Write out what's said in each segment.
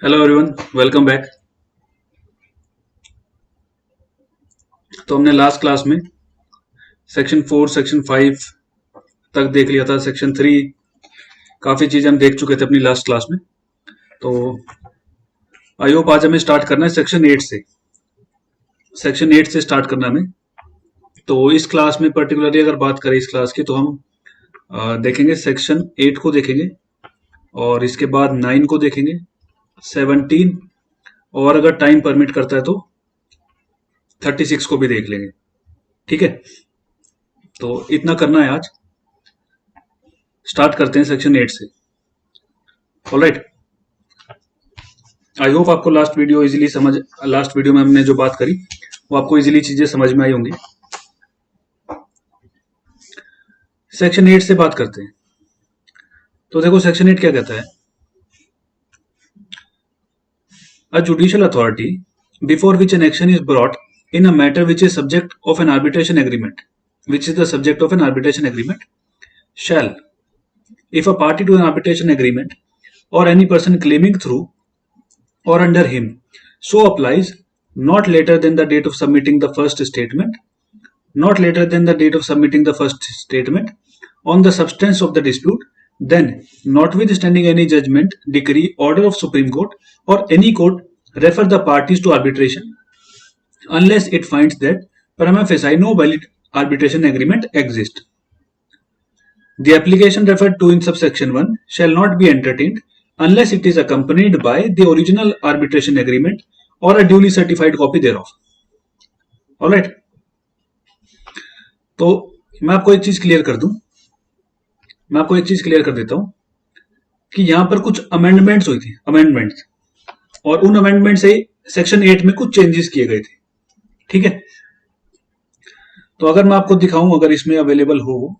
Hello everyone, welcome back. तो हमने last class में सेक्शन 4 सेक्शन 5 तक देख लिया था। सेक्शन 3 काफ़ी चीज़ें हम देख चुके थे अपनी लास्ट क्लास में। तो आई होप आज हमें स्टार्ट करना है सेक्शन 8 से। सेक्शन 8 से स्टार्ट करना हमें। तो इस क्लास में पर्टिकुलरली अगर बात करें इस क्लास की, तो हम देखेंगे सेक्शन 8 को देखेंगे, और इसके बाद 9 को देखेंगे, 17, और अगर टाइम परमिट करता है तो 36 को भी देख लेंगे। ठीक है, तो इतना करना है आज। स्टार्ट करते हैं सेक्शन 8 से। ऑलराइट, आई होप आपको लास्ट वीडियो में हमने जो बात करी वो आपको इजीली चीजें समझ में आई होंगी। सेक्शन 8 से बात करते हैं। तो देखो सेक्शन 8 क्या कहता है। अ judicial authority before which an action is brought in a matter which is subject of an arbitration agreement shall, if a party to an arbitration agreement or any person claiming through or under him so applies, not later than the date of submitting the first statement, on the substance of the dispute, then, notwithstanding any judgment, decree, order of Supreme Court or any court, refer the parties to arbitration unless it finds that prima facie no valid arbitration agreement exists. The application referred to in subsection 1 shall not be entertained unless it is accompanied by the original arbitration agreement or a duly certified copy thereof. Alright, तो मैं आपको एक चीज clear कर देता हूं कि यहां पर कुछ अमेंडमेंट्स हुई थी, और उन अमेंडमेंट से सेक्शन 8 में कुछ चेंजेस किए गए थे। ठीक है, तो अगर मैं आपको दिखाऊं, अगर इसमें अवेलेबल हो,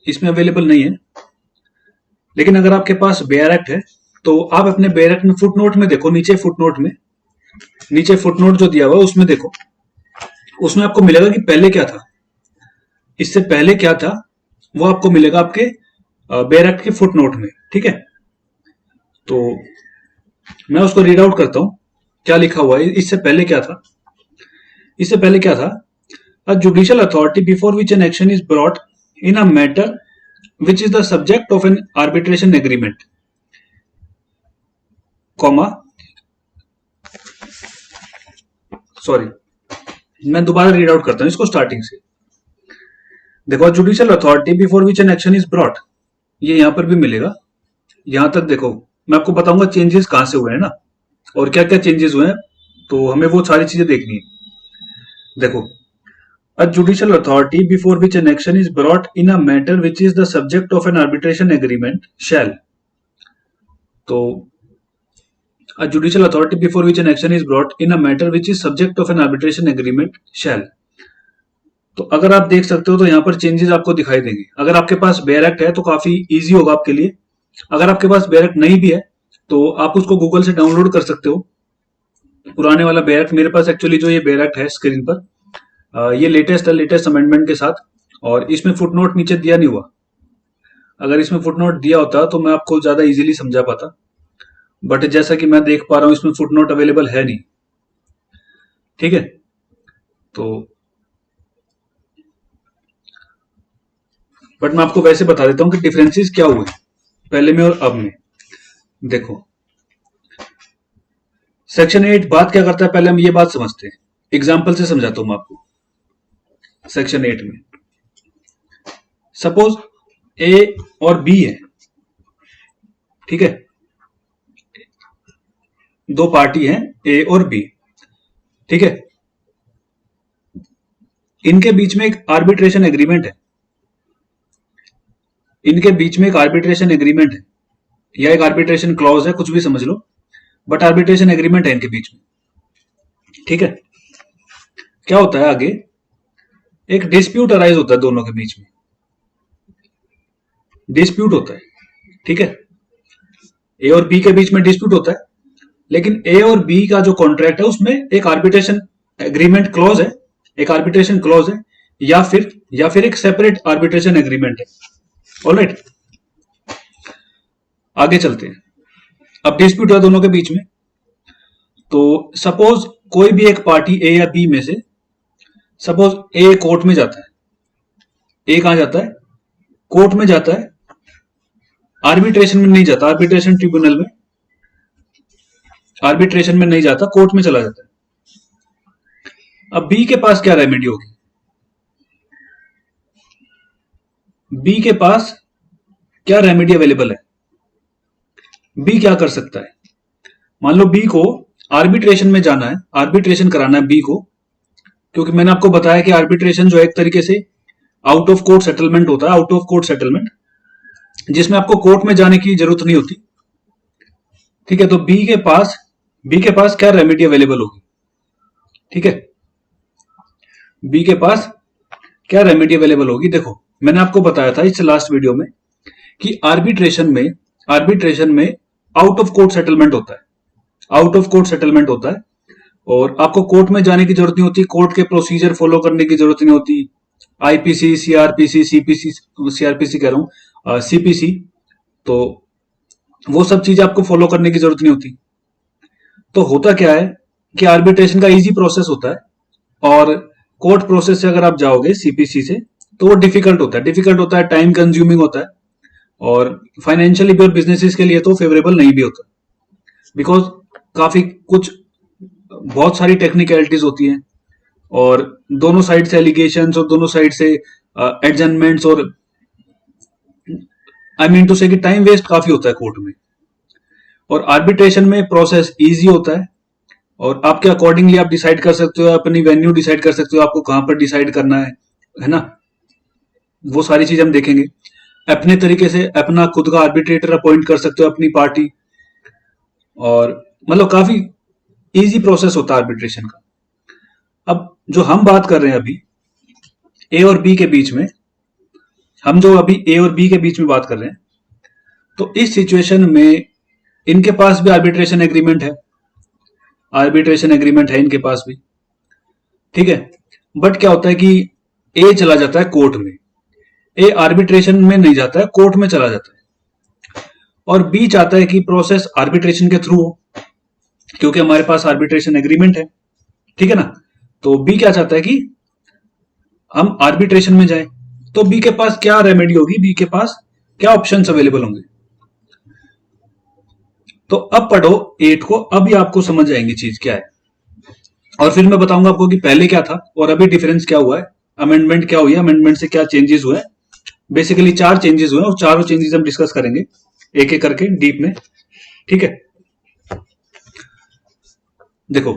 इसमें अवेलेबल नहीं है, लेकिन अगर आपके पास बेयर एक्ट है तो आप अपने बेयर एक्ट में फुटनोट में देखो, नीचे फुटनोट जो दिया हुआ है उसमें देखो, उसमें आपको मिलेगा कि पहले क्या था, इससे पहले क्या था, वो आपको मिलेगा आपके बेयर एक्ट के फुटनोट में। ठीक है, तो मैं उसको रीड आउट करता हूं क्या लिखा हुआ है। इससे पहले क्या था, अ judicial authority before which an action is brought in a matter which is the subject of an arbitration agreement, मैं दोबारा रीड आउट करता हूं इसको स्टार्टिंग से। देखो, judicial authority before which an action is brought, ये यहां पर भी मिलेगा। यहां तक देखो, मैं आपको बताऊंगा चेंजेस कहां से हुए हैं ना, और क्या क्या चेंजेस हुए हैं, तो हमें वो सारी चीजें देखनी है। देखो, a judicial authority before which an action is brought in a matter which is the subject of an arbitration agreement shall, तो a judicial authority before which an action is brought in a matter which is subject of an arbitration agreement shall, तो अगर आप देख सकते हो तो यहाँ पर चेंजेस आपको दिखाई देंगे। अगर आपके पास बेयर एक्ट है तो काफी इजी होगा आपके लिए। अगर आपके पास बेयर एक्ट नहीं भी है तो आप उसको गूगल से डाउनलोड कर सकते हो, पुराने वाला बेयर एक्ट। मेरे पास एक्चुअली जो ये बेयर एक्ट है स्क्रीन पर, ये लेटेस्ट अमेंडमेंट के साथ, और इसमें फुटनोट नीचे दिया नहीं हुआ। अगर इसमें फुटनोट दिया होता तो मैं आपको ज्यादा इजीली समझा पाता, बट जैसा कि मैं देख पा रहा हूं इसमें फुटनोट अवेलेबल है नहीं। ठीक है, तो बट मैं आपको वैसे बता देता हूं कि डिफरेंसेस क्या हुए पहले में और अब में। देखो, सेक्शन 8 बात क्या करता है, पहले हम ये बात समझते हैं। एग्जाम्पल से समझाता हूं मैं आपको। सेक्शन 8 में सपोज ए और बी है, ठीक है, दो पार्टी हैं ए और बी। ठीक है, इनके बीच में एक आर्बिट्रेशन एग्रीमेंट है, या एक आर्बिट्रेशन क्लॉज है, कुछ भी समझ लो, बट आर्बिट्रेशन एग्रीमेंट है इनके बीच में। ठीक है, क्या होता है आगे, एक डिस्प्यूट अराइज होता है दोनों के बीच में, डिस्प्यूट होता है। ठीक है, ए और बी के बीच में डिस्प्यूट होता है, लेकिन ए और बी का जो कॉन्ट्रैक्ट है उसमें एक आर्बिट्रेशन एग्रीमेंट क्लॉज है, एक आर्बिट्रेशन क्लॉज है, या फिर एक सेपरेट आर्बिट्रेशन एग्रीमेंट है। ऑलराइट, आगे चलते हैं। अब डिस्प्यूट है दोनों के बीच में, तो सपोज कोई भी एक पार्टी ए या बी में से, सपोज ए कोर्ट में जाता है। ए कहां जाता है? कोर्ट में जाता है, आर्बिट्रेशन में नहीं जाता, आर्बिट्रेशन ट्रिब्यूनल में, आर्बिट्रेशन में नहीं जाता, कोर्ट में चला जाता है। अब बी के पास क्या रेमेडी होगी? बी के पास क्या रेमेडी अवेलेबल है? बी क्या कर सकता है? मान लो बी को आर्बिट्रेशन में जाना है, आर्बिट्रेशन कराना है बी को, क्योंकि मैंने आपको बताया कि आर्बिट्रेशन जो है एक तरीके से आउट ऑफ कोर्ट सेटलमेंट होता है, आउट ऑफ कोर्ट सेटलमेंट, जिसमें आपको कोर्ट में जाने की जरूरत नहीं होती। ठीक है, तो बी के पास क्या रेमेडी अवेलेबल होगी? ठीक है, बी के पास क्या रेमेडी अवेलेबल होगी? देखो, मैंने आपको बताया था इस लास्ट वीडियो में कि आर्बिट्रेशन में आउट ऑफ कोर्ट सेटलमेंट होता है, आउट ऑफ कोर्ट सेटलमेंट होता है, और आपको कोर्ट में जाने की जरूरत नहीं होती, कोर्ट के प्रोसीजर फॉलो करने की जरूरत नहीं होती। आईपीसी, सीआरपीसी, सीपीसी, सीआरपीसी कह रहा हूं, सीपीसी, तो वो सब चीजें आपको फॉलो करने की जरूरत नहीं होती। तो होता क्या है कि आर्बिट्रेशन का इजी प्रोसेस होता है, और कोर्ट प्रोसेस से अगर आप जाओगे सीपीसी से, तो वो डिफिकल्ट होता है, टाइम कंज्यूमिंग होता है, और फाइनेंशियली भी और बिजनेसेस के लिए तो फेवरेबल नहीं भी होता, बिकॉज काफी कुछ बहुत सारी टेक्निकलिटीज होती हैं, और दोनों साइड से एलिगेशंस और दोनों साइड से एडजमेंट्स, और आई मीन टू से कि टाइम वेस्ट काफी होता है कोर्ट में। और आर्बिट्रेशन में प्रोसेस इजी होता है, और आपके अकॉर्डिंगली आप डिसाइड कर सकते हो, अपनी वेन्यू डिसाइड कर सकते हो, आपको कहां पर डिसाइड करना है ना, वो सारी चीज हम देखेंगे। अपने तरीके से अपना खुद का आर्बिट्रेटर अपॉइंट कर सकते हो, अपनी पार्टी, और मतलब काफी इजी प्रोसेस होता है आर्बिट्रेशन का। अब जो हम बात कर रहे हैं अभी ए और बी के बीच में, हम जो अभी ए और बी के बीच में बात कर रहे हैं, तो इस सिचुएशन में इनके पास भी आर्बिट्रेशन एग्रीमेंट है, आर्बिट्रेशन एग्रीमेंट है इनके पास भी। ठीक है, बट क्या होता है कि ए चला जाता है कोर्ट में, ए आर्बिट्रेशन में नहीं जाता है, कोर्ट में चला जाता है, और बी चाहता है कि प्रोसेस आर्बिट्रेशन के थ्रू हो, क्योंकि हमारे पास आर्बिट्रेशन एग्रीमेंट है। ठीक है ना, तो बी क्या चाहता है कि हम आर्बिट्रेशन में जाएं। तो बी के पास क्या रेमेडी होगी, बी के पास क्या ऑप्शंस अवेलेबल होंगे? तो अब पढ़ो 8 को, अभी आपको समझ आएंगी चीज क्या है, और फिर मैं बताऊंगा आपको कि पहले क्या था और अभी डिफरेंस क्या हुआ है, अमेंडमेंट क्या हुई है, अमेंडमेंट से क्या चेंजेस हुए। बेसिकली 4 चेंजेस हुए, और चारों चेंजेस हम डिस्कस करेंगे एक एक करके डीप में। ठीक है, देखो,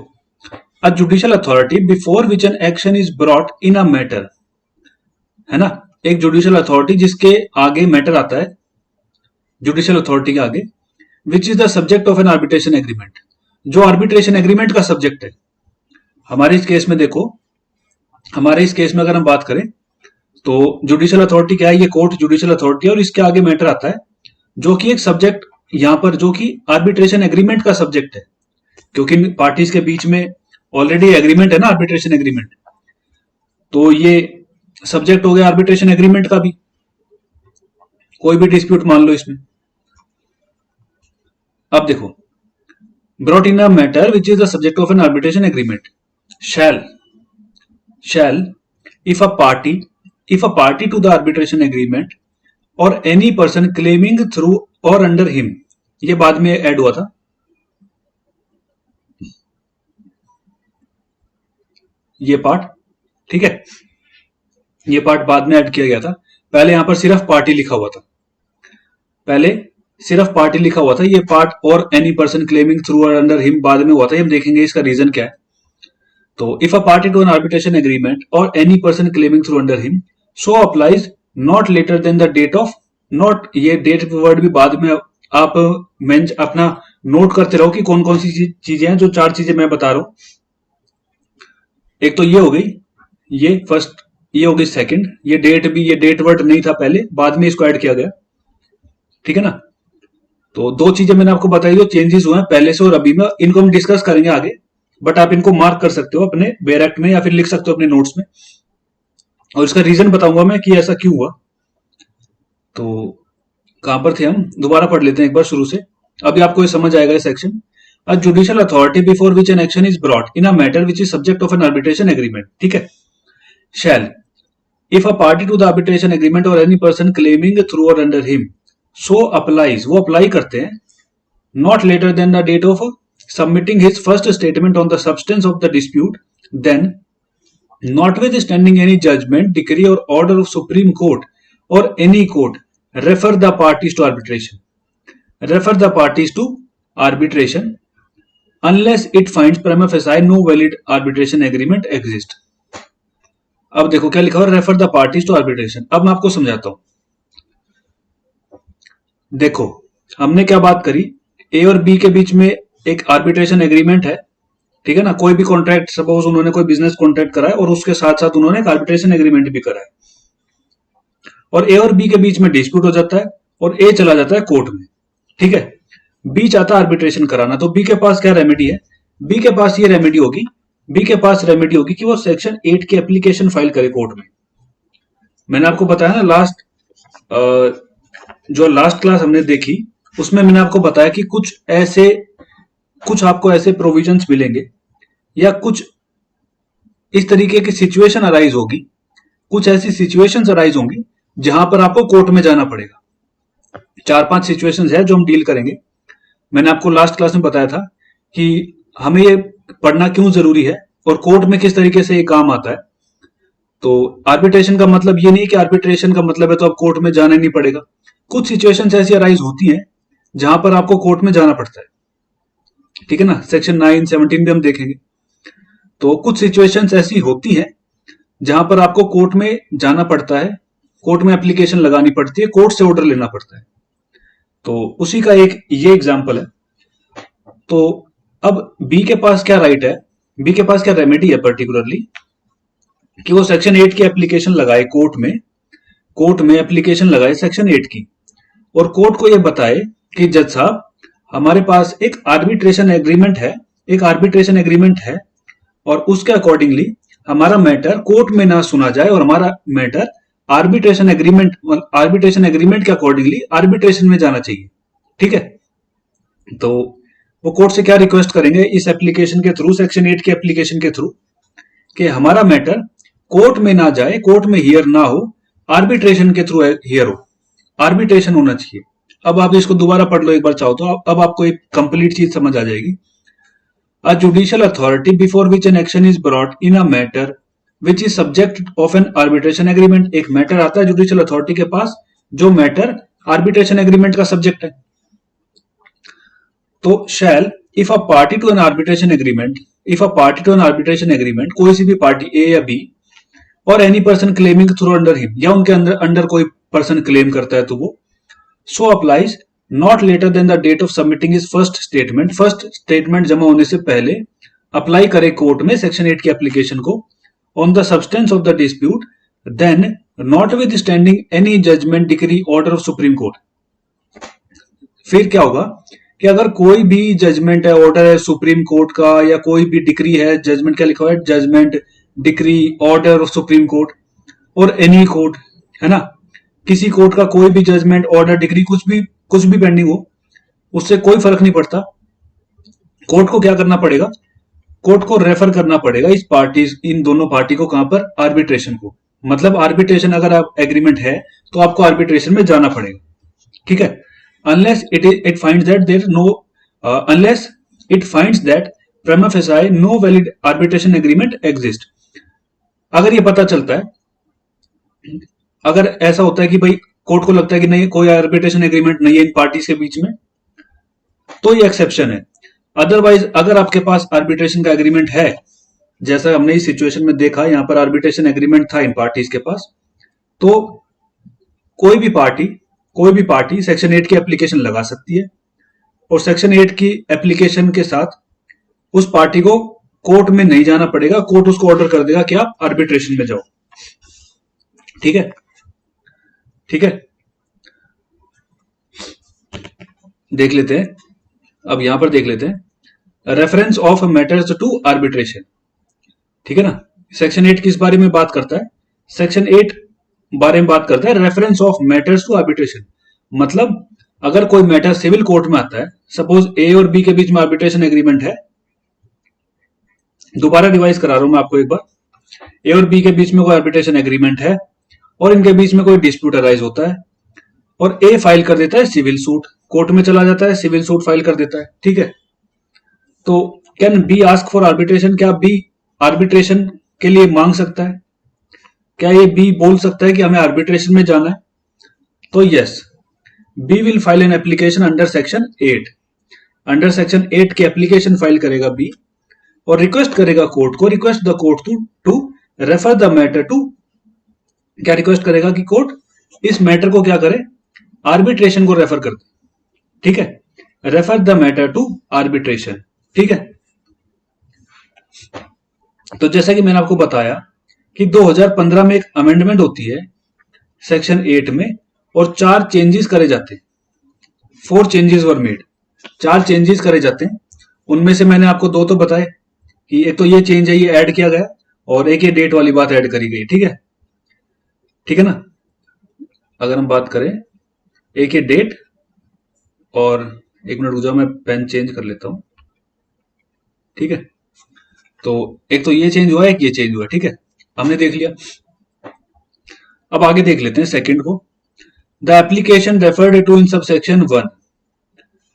अ judicial authority before which an action is brought in a matter, है ना, एक जुडिशियल अथॉरिटी जिसके आगे मैटर आता है, जुडिशियल अथॉरिटी के आगे, which is the subject of an arbitration agreement, जो आर्बिट्रेशन एग्रीमेंट का सब्जेक्ट है। हमारे इस केस में देखो, हमारे इस केस में अगर हम बात करें, तो जुडिशियल अथॉरिटी क्या है? ये कोर्ट जुडिशियल अथॉरिटी है, और इसके आगे मैटर आता है, जो कि एक सब्जेक्ट यहां पर, जो कि आर्बिट्रेशन एग्रीमेंट का सब्जेक्ट है, क्योंकि पार्टीज के बीच में ऑलरेडी एग्रीमेंट है ना, आर्बिट्रेशन एग्रीमेंट, तो ये सब्जेक्ट हो गया आर्बिट्रेशन एग्रीमेंट का भी। कोई भी डिस्प्यूट मान लो इसमें। अब देखो, brought in a matter which is the subject of an arbitration agreement shall if a party to the arbitration agreement or any person claiming through or under him, ये बाद में ऐड हुआ था, ये पार्ट, ठीक है, ये पार्ट बाद में ऐड किया गया था, पहले यहां पर सिर्फ पार्टी लिखा हुआ था, पहले सिर्फ पार्टी लिखा हुआ था, ये पार्ट और any person claiming through or under him बाद में हुआ था, हम देखेंगे इसका रीजन क्या है। तो if a party to an arbitration agreement or any person claiming through under him so applies not later than the date of, not, ये डेट वर्ड भी बाद में आप अपना नोट करते रहो कि कौन कौन सी चीजें हैं, जो 4 चीजें मैं बता रहा हूं। एक तो ये हो गई, ये फर्स्ट, ये हो गई सेकंड, ये डेट भी, ये डेट वर्ड नहीं था पहले, बाद में इसको ऐड किया गया। ठीक है ना, तो 2 चीजें मैंने आपको बताई जो चेंजेस हुए हैं पहले से और अभी में, इनको हम डिस्कस करेंगे आगे, बट आप इनको मार्क कर सकते हो अपने बेरेक्ट में, या फिर लिख सकते हो अपने नोट्स में। और इसका रीजन बताऊंगा मैं कि ऐसा क्यों हुआ। तो कहां पर थे हम, दोबारा पढ़ लेते हैं एक बार शुरू से, अभी आपको ये समझ आएगा ये section. A judicial authority before which an action is brought in a matter which is subject of an arbitration agreement, ठीक है, shall if a party to the arbitration agreement or any person claiming through or under him so applies, वो apply करते हैं, not later than the date of submitting his first statement on the substance of the dispute, then, notwithstanding any judgment, decree, or order of Supreme Court or any court, refer the parties to arbitration. Refer the parties to arbitration unless it finds prima facie no valid arbitration agreement exist. अब देखो क्या लिखा हुआ, refer the parties to arbitration. अब मैं आपको समझाता हूं। देखो हमने क्या बात करी, ए और बी के बीच में एक आर्बिट्रेशन एग्रीमेंट है, ठीक है ना, कोई भी कॉन्ट्रैक्ट, सपोज उन्होंने कोई बिजनेस कॉन्ट्रैक्ट करा है और उसके साथ साथ उन्होंने एक आर्बिट्रेशन एग्रीमेंट भी करा है, और ए और बी के बीच में डिस्प्यूट हो जाता है और ए चला जाता है कोर्ट में, ठीक है। बी चाहता है आर्बिट्रेशन कराना, तो बी के पास क्या रेमेडी है, बी के पास ये रेमेडी होगी, बी के पास रेमेडी होगी कि वो सेक्शन 8 की एप्लीकेशन फाइल करे कोर्ट में। मैंने आपको बताया ना लास्ट, जो लास्ट क्लास हमने देखी उसमें मैंने आपको बताया कि कुछ आपको ऐसे प्रोविजंस मिलेंगे या कुछ इस तरीके की सिचुएशन अराइज होगी, कुछ ऐसी सिचुएशंस अराइज होंगी जहां पर आपको कोर्ट में जाना पड़ेगा। 4-5 सिचुएशंस है जो हम डील करेंगे। मैंने आपको लास्ट क्लास में बताया था कि हमें ये पढ़ना क्यों जरूरी है और कोर्ट में किस तरीके से ये काम आता है। तो आर्बिट्रेशन का मतलब ये नहीं कि आर्बिट्रेशन का मतलब है तो अब कोर्ट में जाना ही नहीं पड़ेगा। कुछ सिचुएशंस ऐसी अराइज होती हैं जहां पर आपको कोर्ट में जाना पड़ता है, ठीक है ना, सेक्शन 9-17 भी हम देखेंगे। तो कुछ सिचुएशंस ऐसी होती हैं जहां पर आपको कोर्ट में जाना पड़ता है, कोर्ट में एप्लीकेशन लगानी पड़ती है, कोर्ट से ऑर्डर लेना पड़ता है। तो उसी का एक ये एग्जांपल है। तो अब बी के पास क्या राइट है, बी के पास क्या रेमेडी है पर्टिकुलरली, कि वो सेक्शन 8 की एप्लीकेशन लगाए कोर्ट में एप्लीकेशन लगाए सेक्शन 8 की, और कोर्ट को ये बताए कि जज साहब हमारे पास एक आर्बिट्रेशन एग्रीमेंट है और उसके अकॉर्डिंगली हमारा मैटर कोर्ट में ना सुना जाए और हमारा मैटर आर्बिट्रेशन एग्रीमेंट के अकॉर्डिंगली आर्बिट्रेशन में जाना चाहिए, ठीक है। तो वो कोर्ट से क्या रिक्वेस्ट करेंगे इस एप्लीकेशन के थ्रू, सेक्शन 8 के एप्लीकेशन के थ्रू, कि हमारा मैटर कोर्ट में ना जाए, कोर्ट में हियर ना हो, आर्बिट्रेशन के थ्रू हियर हो, आर्बिट्रेशन होना चाहिए। अब आप इसको दोबारा पढ़ लो एक बार चाहो तो, अब आपको एक कंप्लीट चीज समझ आ जाएगी। A judicial authority before which an action is brought in a matter which is subject of an arbitration agreement, एक मैटर आता है जुडिशियल अथॉरिटी के पास जो मैटर आर्बिट्रेशन एग्रीमेंट का सब्जेक्ट है। तो shall if a party to an arbitration agreement, कोई सी भी पार्टी ए या B, or any person claiming through under him, या उनके अंडर कोई पर्सन क्लेम करता है तो वो, so applies not later than the date of submitting his first statement जमा होने से पहले अप्लाई करे कोर्ट में सेक्शन 8 की एप्लीकेशन को on the substance of the dispute, then not with standing any judgment, decree, order of Supreme Court. फिर क्या होगा कि अगर कोई भी जजमेंट है, ऑर्डर है सुप्रीम कोर्ट का, या कोई भी डिक्री है, जजमेंट क्या लिखा हुआ है, judgment, decree, order of Supreme Court और एनी कोर्ट, है ना, किसी कोर्ट का कोई भी जजमेंट, ऑर्डर, डिग्री, कुछ भी पेंडिंग हो, उससे कोई फर्क नहीं पड़ता। कोर्ट को क्या करना पड़ेगा, कोर्ट को रेफर करना पड़ेगा इन दोनों पार्टी को, कहां पर, आर्बिट्रेशन को। मतलब आर्बिट्रेशन अगर आप एग्रीमेंट है तो आपको आर्बिट्रेशन में जाना पड़ेगा, ठीक है, unless it finds that prima facie no valid arbitration agreement exist. अगर ये पता चलता है, अगर ऐसा होता है कि भाई कोर्ट को लगता है कि नहीं कोई आर्बिट्रेशन एग्रीमेंट नहीं है इन पार्टीज के बीच में, तो ये एक्सेप्शन है। अदरवाइज अगर आपके पास आर्बिट्रेशन का एग्रीमेंट है, जैसा हमने इस सिचुएशन में देखा, यहां पर आर्बिट्रेशन एग्रीमेंट था इन पार्टीज के पास, तो कोई भी पार्टी सेक्शन 8 की एप्लीकेशन लगा सकती है, और सेक्शन 8 की एप्लीकेशन के साथ उस पार्टी को कोर्ट में नहीं जाना पड़ेगा, कोर्ट उसको ऑर्डर कर देगा कि आप आर्बिट्रेशन में जाओ, ठीक है, ठीक है। देख लेते हैं, अब यहां पर देख लेते हैं reference of matters to arbitration, ठीक है ना। सेक्शन 8 किस बारे में बात करता है, सेक्शन 8 बारे में बात करता है, reference of matters to arbitration. मतलब अगर कोई मैटर सिविल कोर्ट में आता है, सपोज ए और बी के बीच में आर्बिट्रेशन एग्रीमेंट है, दोबारा रिवाइज करा रहा हूं मैं आपको एक बार, ए और बी के बीच में कोई आर्बिट्रेशन एग्रीमेंट है और इनके बीच में कोई डिस्प्यूट अराइज होता है और ए फाइल कर देता है सिविल सूट, कोर्ट में चला जाता है, सिविल सूट फाइल कर देता है, ठीक है। तो can be ask for arbitration, क्या बी आर्बिट्रेशन के लिए मांग सकता है? क्या ये बी बोल सकता है कि हमें आर्बिट्रेशन में जाना है? तो yes, B will file an application under section 8। Under section 8 की एप्लीकेशन फाइल करेगा बी और रिक्वेस्ट करेगा कोर्ट को, request the court to refer the matter to, क्या रिक्वेस्ट करेगा कि कोर्ट इस मैटर को क्या करे, आर्बिट्रेशन को रेफर कर दे, ठीक है। Refer the matter to arbitration, ठीक है। तो जैसा कि मैंने आपको बताया कि 2015 में एक अमेंडमेंट होती है सेक्शन 8 में और 4 चेंजेस करे जाते हैं। 4 चेंजेस वर मेड, 4 चेंजेस करे जाते हैं। उनमें से मैंने आपको 2 तो बताए कि एक तो ये चेंज है, ये ऐड किया गया, और एक ये डेट वाली बात ऐड करी गई, ठीक है, ठीक है ना। अगर हम बात करें एक ये डेट, और एक मिनट रुक जाओ, मैं पेन चेंज कर लेता हूं, ठीक है। तो एक तो ये चेंज हुआ, एक ये चेंज हुआ, ठीक है, हमने देख लिया। अब आगे देख लेते हैं सेकंड को। The application referred to in subsection 1,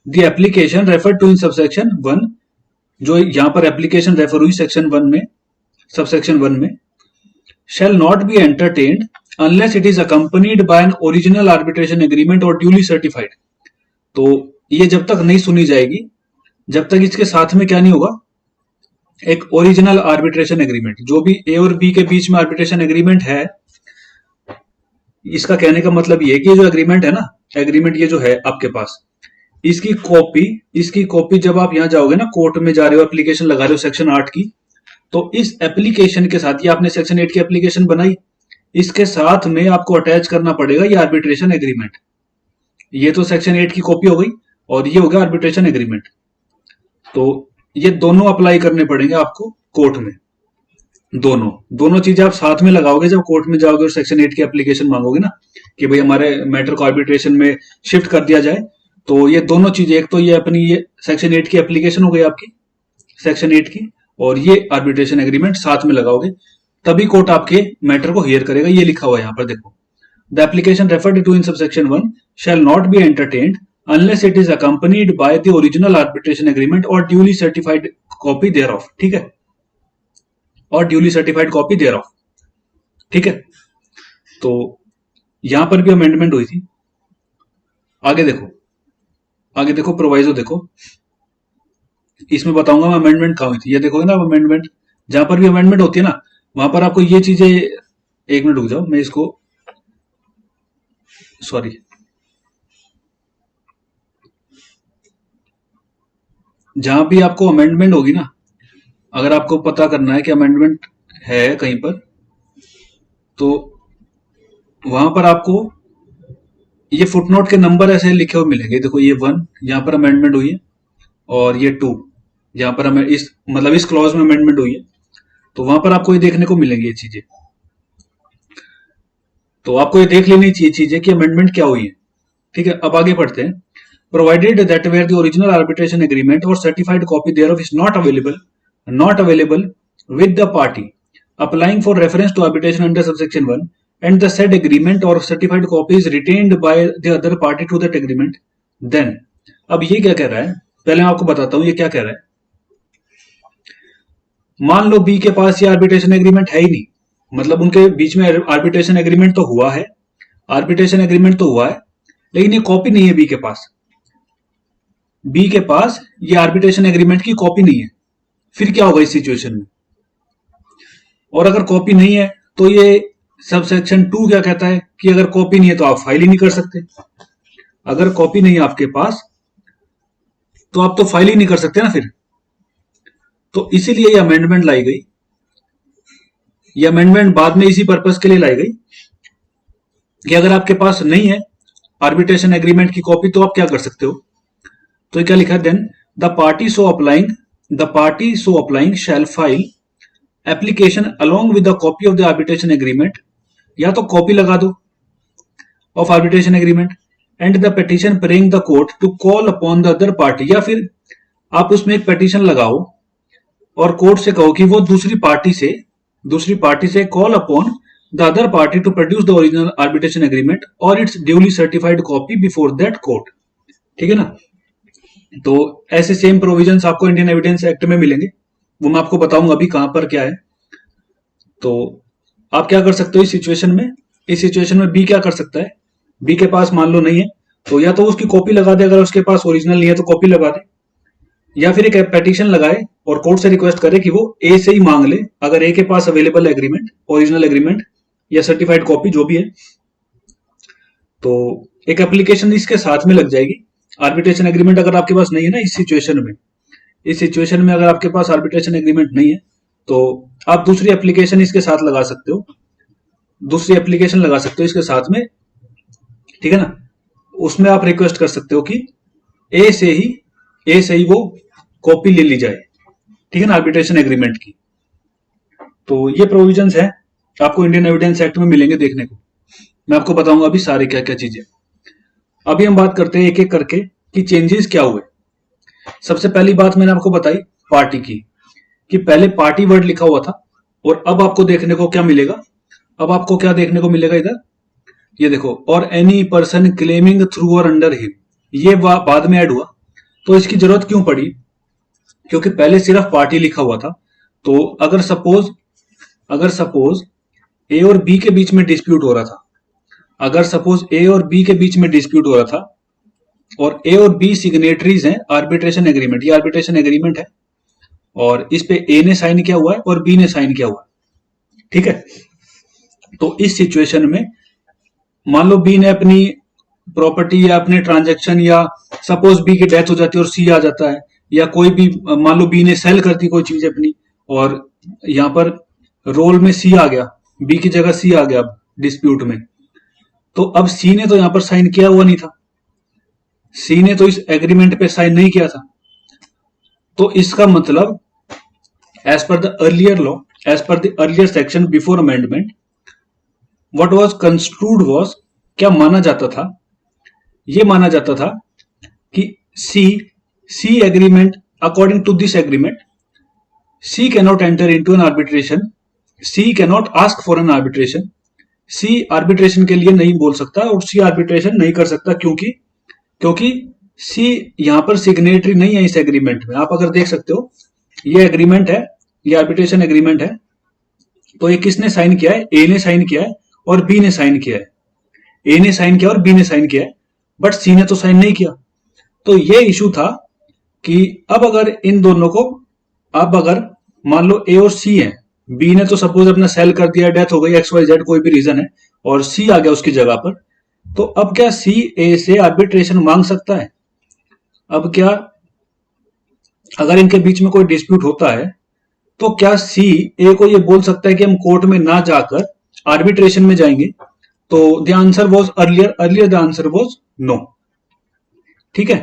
the application referred to in subsection 1, जो यहां पर एप्लीकेशन रेफर हुई सेक्शन 1 में, सबसेक्शन 1 में, shall not be entertained unless it is accompanied by an original arbitration agreement or duly certified। तो ये जब तक नहीं सुनी जाएगी, जब तक इसके साथ में क्या नहीं होगा, एक ओरिजिनल आर्बिट्रेशन एग्रीमेंट। जो भी ए और बी के बीच में आर्बिट्रेशन एग्रीमेंट है, इसका कहने का मतलब ये है कि जो एग्रीमेंट है ना, एग्रीमेंट ये जो है आपके पास, इसकी कॉपी जब आप यहां जाओगे ना, कोर्ट में जा रहे हो, एप्लीकेशन लगा रहे हो सेक्शन 8 की, तो इस एप्लीकेशन के साथ, ये आपने सेक्शन 8 की एप्लीकेशन बनाई, इसके साथ में आपको अटैच करना पड़ेगा ये आर्बिट्रेशन एग्रीमेंट। ये तो सेक्शन 8 की कॉपी हो गई और ये हो गया आर्बिट्रेशन एग्रीमेंट। तो ये दोनों अप्लाई करने पड़ेंगे आपको कोर्ट में, दोनों चीजें आप साथ में लगाओगे जब कोर्ट में जाओगे और सेक्शन 8 की एप्लीकेशन मांगोगे ना कि भाई हमारे मैटर को आर्बिट्रेशन में शिफ्ट कर दिया जाए। तो ये दोनों चीजें, एक तो ये अपनी ये सेक्शन 8 की एप्लीकेशन हो गई आपकी, सेक्शन 8 की, और ये आर्बिट्रेशन एग्रीमेंट साथ में लगाओगे, तभी कोर्ट आपके मैटर को हियर करेगा। ये लिखा हुआ है यहां पर देखो, the application referred to in subsection 1 shall not be entertained unless it is accompanied by the original arbitration agreement or duly certified copy thereof, ठीक है, और duly certified copy thereof, ठीक है। तो यहां पर भी अमेंडमेंट हुई थी। आगे देखो प्रोवाइजो देखो, इसमें बताऊंगा मैं अमेंडमेंट कहां हुई थी। ये देखोगे ना अमेंडमेंट, जहां पर भी अमेंडमेंट होती है ना, वहां पर आपको ये चीजें, एक मिनट रुक जाओ, मैं इसको, सॉरी, जहां भी आपको अमेंडमेंट होगी ना, अगर आपको पता करना है कि अमेंडमेंट है कहीं पर, तो वहां पर आपको ये फुटनोट के नंबर ऐसे लिखे हुए मिलेंगे। देखो ये 1 यहां पर अमेंडमेंट हुई है, और ये 2 यहां पर हमें इस क्लॉज में अमेंडमेंट हुई है। तो वहां पर आपको ये देखने को मिलेंगी ये चीजें, तो आपको ये देख लेनी चाहिए चीजें कि अमेंडमेंट क्या हुई है, ठीक है। अब आगे पढ़ते हैं। Provided that where the original arbitration agreement or certified copy thereof is not available with the party applying for reference to arbitration under subsection 1, and the said agreement or certified copy is retained by the other party to that agreement, then, अब ये क्या कह रहा है, पहले मैं आपको बताता हूं ये क्या कह रहा है। मान लो बी के पास ये आर्बिट्रेशन एग्रीमेंट है ही नहीं, मतलब उनके बीच में आर्बिट्रेशन एग्रीमेंट तो हुआ है, लेकिन ये कॉपी नहीं है बी के पास, ये आर्बिट्रेशन एग्रीमेंट की कॉपी नहीं है। फिर क्या होगा इस सिचुएशन में? और अगर कॉपी नहीं है तो ये सबसेक्शन 2 क्या कहता है कि अगर कॉपी नहीं है तो आप फाइल ही नहीं कर सकते। अगर कॉपी नहीं है आपके पास तो आप तो फाइल ही नहीं कर सकते ना फिर। तो इसीलिए ये अमेंडमेंट लाई गई। ये अमेंडमेंट बाद में इसी पर्पस के लिए लाई गई कि अगर आपके पास नहीं है आर्बिट्रेशन एग्रीमेंट की कॉपी तो आप क्या कर सकते हो। तो क्या लिखा, then the party so applying shall file application along with the copy of the arbitration agreement या तो कॉपी लगा दो of arbitration agreement and the petition praying the court to call upon the other party, या फिर आप उसमें एक petition लगाओ और कोर्ट से कहो कि वो दूसरी पार्टी से call upon the other party to produce the original arbitration agreement or its duly certified copy before that court. ठीक है ना। तो ऐसे सेम प्रोविजंस आपको इंडियन एविडेंस एक्ट में मिलेंगे, वो मैं आपको बताऊंगा अभी कहां पर क्या है। तो आप क्या कर सकते हो इस सिचुएशन में बी क्या कर सकता है, बी के पास मान लो नहीं है तो या तो उसकी कॉपी लगा दे, अगर उसके पास ओरिजिनल नहीं है तो कॉपी लगा दे, या फिर एक पिटीशन लगाए और कोर्ट से रिक्वेस्ट करे कि वो ए से ही मांग ले, अगर ए के पास अवेलेबल एग्रीमेंट, ओरिजिनल एग्रीमेंट या सर्टिफाइड कॉपी जो भी है, तो एक एप्लीकेशन इसके साथ में लग जाएगी। आर्बिट्रेशन एग्रीमेंट अगर आपके पास नहीं है ना इस सिचुएशन में अगर आपके पास आर्बिट्रेशन एग्रीमेंट नहीं है तो आप दूसरी एप्लीकेशन इसके साथ लगा सकते हो, इसके साथ में। ठीक है ना। उसमें आप रिक्वेस्ट कर सकते हो कि ए से ही वो कॉपी ले ली जाए। ठीक है ना, आर्बिट्रेशन एग्रीमेंट की। तो ये प्रोविजंस है आपको इंडियन एविडेंस एक्ट में मिलेंगे देखने को। मैं आपको बताऊंगा अभी सारे क्या क्या चीजें। अभी हम बात करते हैं एक एक करके कि चेंजेस क्या हुए। सबसे पहली बात मैंने आपको बताई पार्टी की, कि पहले पार्टी वर्ड लिखा हुआ था और अब आपको देखने को क्या मिलेगा, इधर ये देखो, और any person claiming through or under him, ये बाद में ऐड हुआ। तो इसकी जरूरत क्यों पड़ी, क्योंकि पहले सिर्फ पार्टी लिखा हुआ था। तो अगर सपोज ए और बी के बीच में डिस्प्यूट हो रहा था, और ए और बी सिग्नेटरीज हैं आर्बिट्रेशन एग्रीमेंट, ये आर्बिट्रेशन एग्रीमेंट है और इस पे ए ने साइन किया हुआ है और बी ने साइन किया हुआ है। ठीक है। तो इस सिचुएशन में मान लो बी ने अपनी प्रॉपर्टी या अपने ट्रांजैक्शन, या सपोज बी की डेथ हो जाती है और सी आ जाता है, या कोई भी मान लो बी ने सेल कर दी कोई चीज अपनी और यहां पर रोल में सी आ गया, बी की जगह सी आ गया डिस्प्यूट में, तो अब सी ने तो यहां पर साइन किया हुआ नहीं था, सी ने तो इस एग्रीमेंट पे साइन नहीं किया था। तो इसका मतलब as per the earlier section before amendment what was construed was, क्या माना जाता था, ये माना जाता था कि C agreement, according to this agreement C cannot enter into an arbitration, C cannot ask for an arbitration, C arbitration के लिए नहीं बोल सकता और सी आर्बिट्रेशन नहीं कर सकता, क्योंकि सी यहां पर सिग्नेटरी नहीं है इस एग्रीमेंट में। आप अगर देख सकते हो ये एग्रीमेंट है, ये आर्बिट्रेशन एग्रीमेंट है, तो ये किसने साइन किया है, ए ने साइन किया है और बी ने साइन किया है, ए ने साइन किया और बी ने साइन किया है, बट सी ने तो साइन नहीं किया। तो ये इशू था कि अब अगर इन दोनों को, अब अगर मान लो ए और सी है, बी ने तो सपोज अपना सेल कर दिया, डेथ हो गई, XYZ कोई भी रीजन है, और सी आ गया उसकी जगह पर, तो अब क्या सी ए से आर्बिट्रेशन मांग सकता है? अब क्या अगर इनके बीच में कोई डिस्प्यूट होता है तो क्या सी ए को ये बोल सकता है कि हम कोर्ट में ना जाकर आर्बिट्रेशन में जाएंगे? तो the answer was earlier the answer was no. ठीक है,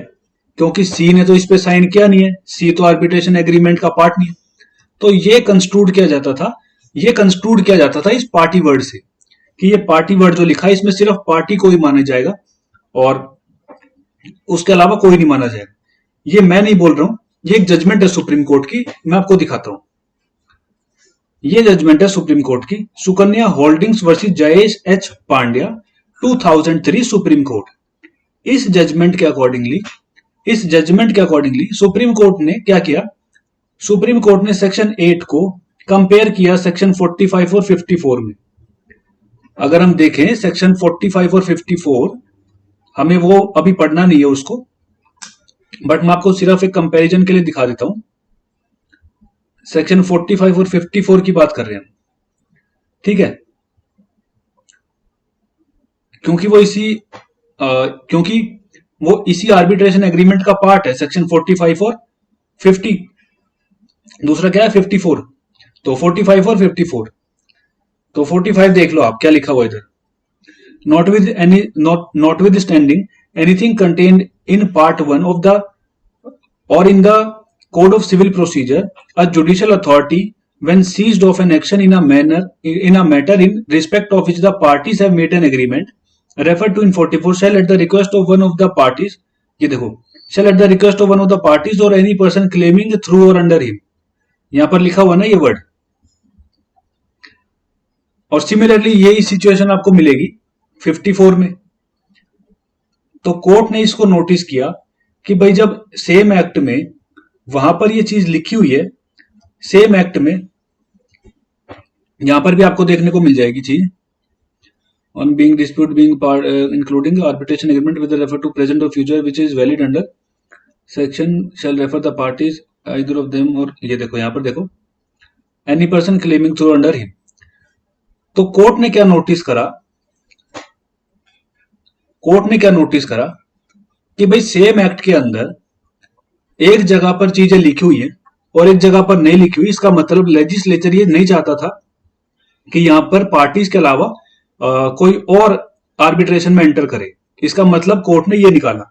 क्योंकि सी ने तो इस पे साइन किया नहीं है, सी तो आर्बिट्रेशन एग्रीमेंट का पार्ट नहीं है। तो ये कंस्ट्रूड किया जाता था इस पार्टी वर्ड से, कि ये पार्टी वर्ड जो लिखा है इसमें सिर्फ पार्टी को ही माना जाएगा और उसके अलावा कोई नहीं माना जाएगा। ये मैं नहीं बोल रहा हूं, ये एक जजमेंट है सुप्रीम कोर्ट की, मैं आपको दिखाता हूं। ये जजमेंट है सुप्रीम कोर्ट की, Sukanya holdings versus Jayesh H Pandya 2003 supreme court. इस जजमेंट के अकॉर्डिंगली सुप्रीम कोर्ट ने क्या किया, सुप्रीम कोर्ट ने सेक्शन 8 को कंपेयर किया सेक्शन 45 और 54 में। अगर हम देखें सेक्शन 45 और 54, हमें वो अभी पढ़ना नहीं है उसको, बट मैं आपको सिर्फ एक कंपैरिजन के लिए दिखा देता हूं। सेक्शन 45 और 54 की बात कर रहे हैं, ठीक है, क्योंकि वो इसी आर्बिट्रेशन एग्रीमेंट का पार्ट है, सेक्शन 45 और 50। दूसरा क्या है 54, तो 45 और 54। तो 45 देख लो आप क्या लिखा हुआ इधर, notwithstanding anything contained in part 1 of the or in the code of civil procedure, a judicial authority when seized of an action in a matter in respect of which the parties have made an agreement referred to in 44 shall at the request of one of the parties, ये देखो, shall at the request of one of the parties or any person claiming through or under him, यहां पर लिखा हुआ ना ये word. और similarly यही सिचुएशन आपको मिलेगी 54 में। तो कोर्ट ने इसको नोटिस किया कि भाई जब सेम एक्ट में वहां पर ये चीज लिखी हुई है, सेम एक्ट में यहां पर भी आपको देखने को मिल जाएगी चीज, on being dispute being part including arbitration agreement with refer to present or future which is valid under section shall refer the parties either of them, और ये देखो यहां पर देखो any person claiming through under him. तो court ने क्या notice करा, कोर्ट ने क्या नोटिस करा कि भाई सेम एक्ट के अंदर एक जगह पर चीजें लिखी हुई है और एक जगह पर नहीं लिखी हुई। इसका मतलब लेजिस्लेचर ये नहीं चाहता था कि यहां पर पार्टीज के अलावा कोई और आर्बिट्रेशन में एंटर करे। इसका मतलब कोर्ट ने ये निकाला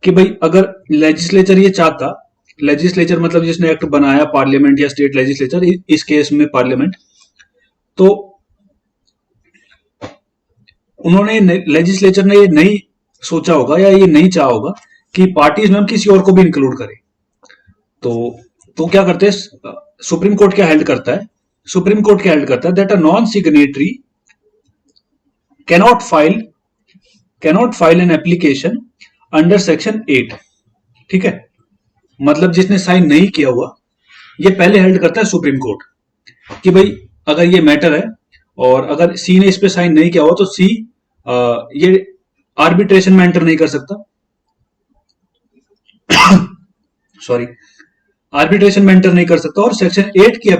कि भाई अगर लेजिस्लेचर ये चाहता, लेजिस्लेचर मतलब जिसने एक्ट बनाया पार्लियामेंट या स्टेट लेजिस्लेचर, इस केस में पार्लियामेंट, तो उन्होंने लेजिस्लेचर ने ये नहीं सोचा होगा या ये नहीं चाहा होगा कि पार्टीज में हम किसी और को भी इंक्लूड करें। तो क्या करते हैं, सुप्रीम कोर्ट क्या हेल्ड करता है, सुप्रीम कोर्ट क्या हेल्ड करता है, that a non signatory cannot file an application under section 8। ठीक है, मतलब जिसने साइन नहीं किया हुआ, ये पहले हेल्ड करता है सुप्रीम कोर्ट कि भाई अगर ये मैटर है और अगर सी ने इस पे साइन नहीं किया हुआ तो सी ये आर्बिट्रेशन में एंटर नहीं कर सकता, सॉरी, आर्बिट्रेशन में एंटर नहीं कर सकता और सेक्शन 8 की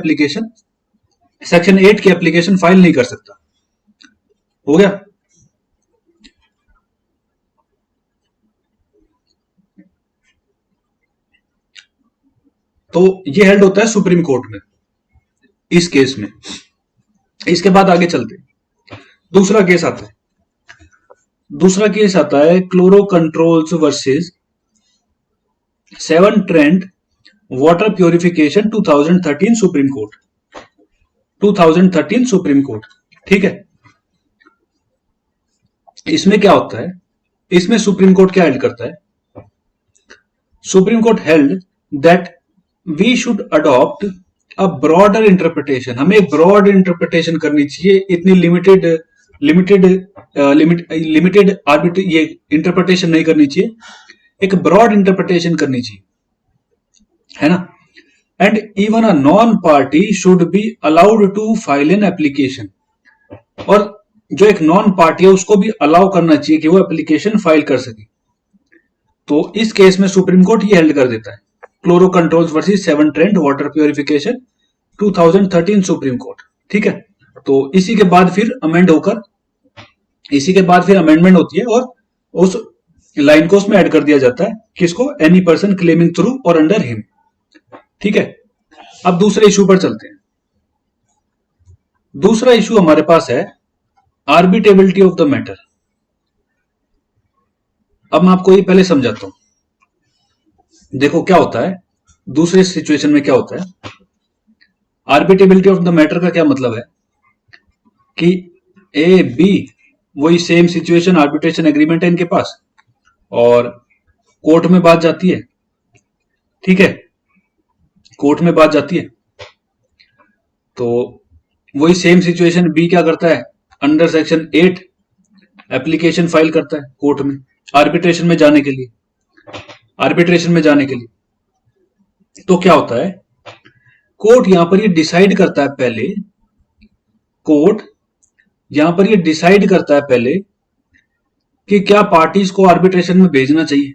एप्लीकेशन फाइल नहीं कर सकता। हो गया। तो ये हेल्ड होता है सुप्रीम कोर्ट में इस केस में। इसके बाद आगे चलते, दूसरा केस आता है, chloro controls versus 7 Trent water purification 2013 supreme court, 2013 supreme court. ठीक है, इसमें क्या होता है, इसमें सुप्रीम कोर्ट क्या हेल्ड करता है, Supreme Court held that we should adopt a broader interpretation, हमें ब्रॉड इंटरप्रिटेशन करनी चाहिए, इतनी लिमिटेड ये इंटरप्रिटेशन नहीं करनी चाहिए, एक ब्रॉड इंटरप्रिटेशन करनी चाहिए, है ना। And even a non party should be allowed to file an application, और जो एक नॉन पार्टी है उसको भी अलाउ करना चाहिए कि वो एप्लीकेशन फाइल कर सके। तो इस केस में सुप्रीम कोर्ट ये हेल्ड कर देता है, chloro controls versus 7 Trent water purification 2013 supreme court. ठीक है, तो इसी के बाद फिर अमेंडमेंट होती है और उस लाइन को उसमें ऐड कर दिया जाता है, किसको, any person claiming through or under him. ठीक है, अब दूसरे इशू पर चलते हैं। दूसरा इशू हमारे पास है आर्बिटेबिलिटी ऑफ द मैटर। अब मैं आपको ये पहले समझाता हूं। देखो क्या होता है, दूसरे सिचुएशन में क्या होता है, आर्बिटेबिलिटी ऑफ द मैटर का क्या मतलब है कि ए बी वही सेम सिचुएशन, आर्बिट्रेशन एग्रीमेंट है इनके पास और कोर्ट में बात जाती है। ठीक है, कोर्ट में बात जाती है तो वही सेम सिचुएशन बी क्या करता है, अंडर सेक्शन 8 एप्लीकेशन फाइल करता है कोर्ट में आर्बिट्रेशन में जाने के लिए, तो क्या होता है, कोर्ट यहां पर ये डिसाइड करता है पहले, कोर्ट यहां पर ये डिसाइड करता है पहले कि क्या पार्टीज को आर्बिट्रेशन में भेजना चाहिए,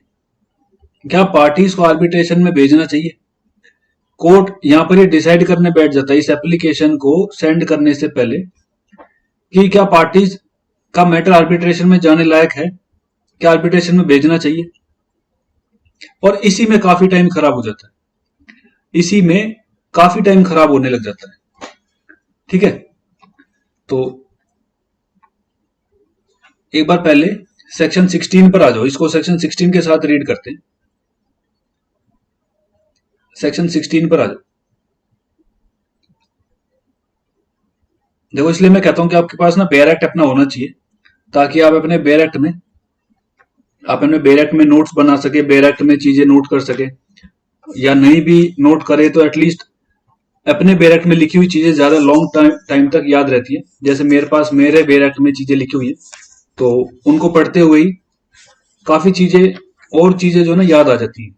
कोर्ट यहां पर ये डिसाइड करने बैठ जाता है इस एप्लीकेशन को सेंड करने से पहले कि क्या पार्टीज का मैटर आर्बिट्रेशन में जाने लायक है, क्या आर्बिट्रेशन में भेजना चाहिए। और इसी में काफी टाइम खराब हो जाता है, इसी में काफी टाइम खराब होने लग जाता है। ठीक है, तो एक बार पहले सेक्शन 16 पर आ जाओ, इसको सेक्शन 16 के साथ रीड करते हैं। सेक्शन 16 पर आ जाओ। देखो इसलिए मैं कहता हूं कि आपके पास ना बेयर एक्ट अपना होना चाहिए, ताकि आप अपने बेयर एक्ट में नोट्स बना सके, बेयर एक्ट में चीजें नोट कर सके, या नहीं भी नोट करे तो एटलीस्ट अपने बेयर एक्ट में लिखी हुई चीजें ज्यादा लॉन्ग टाइम तक याद रहती है। जैसे मेरे पास मेरे बेयर एक्ट में चीजें लिखी हुई है, तो उनको पढ़ते हुए ही काफी चीजें और चीजें जो ना याद आ जाती है,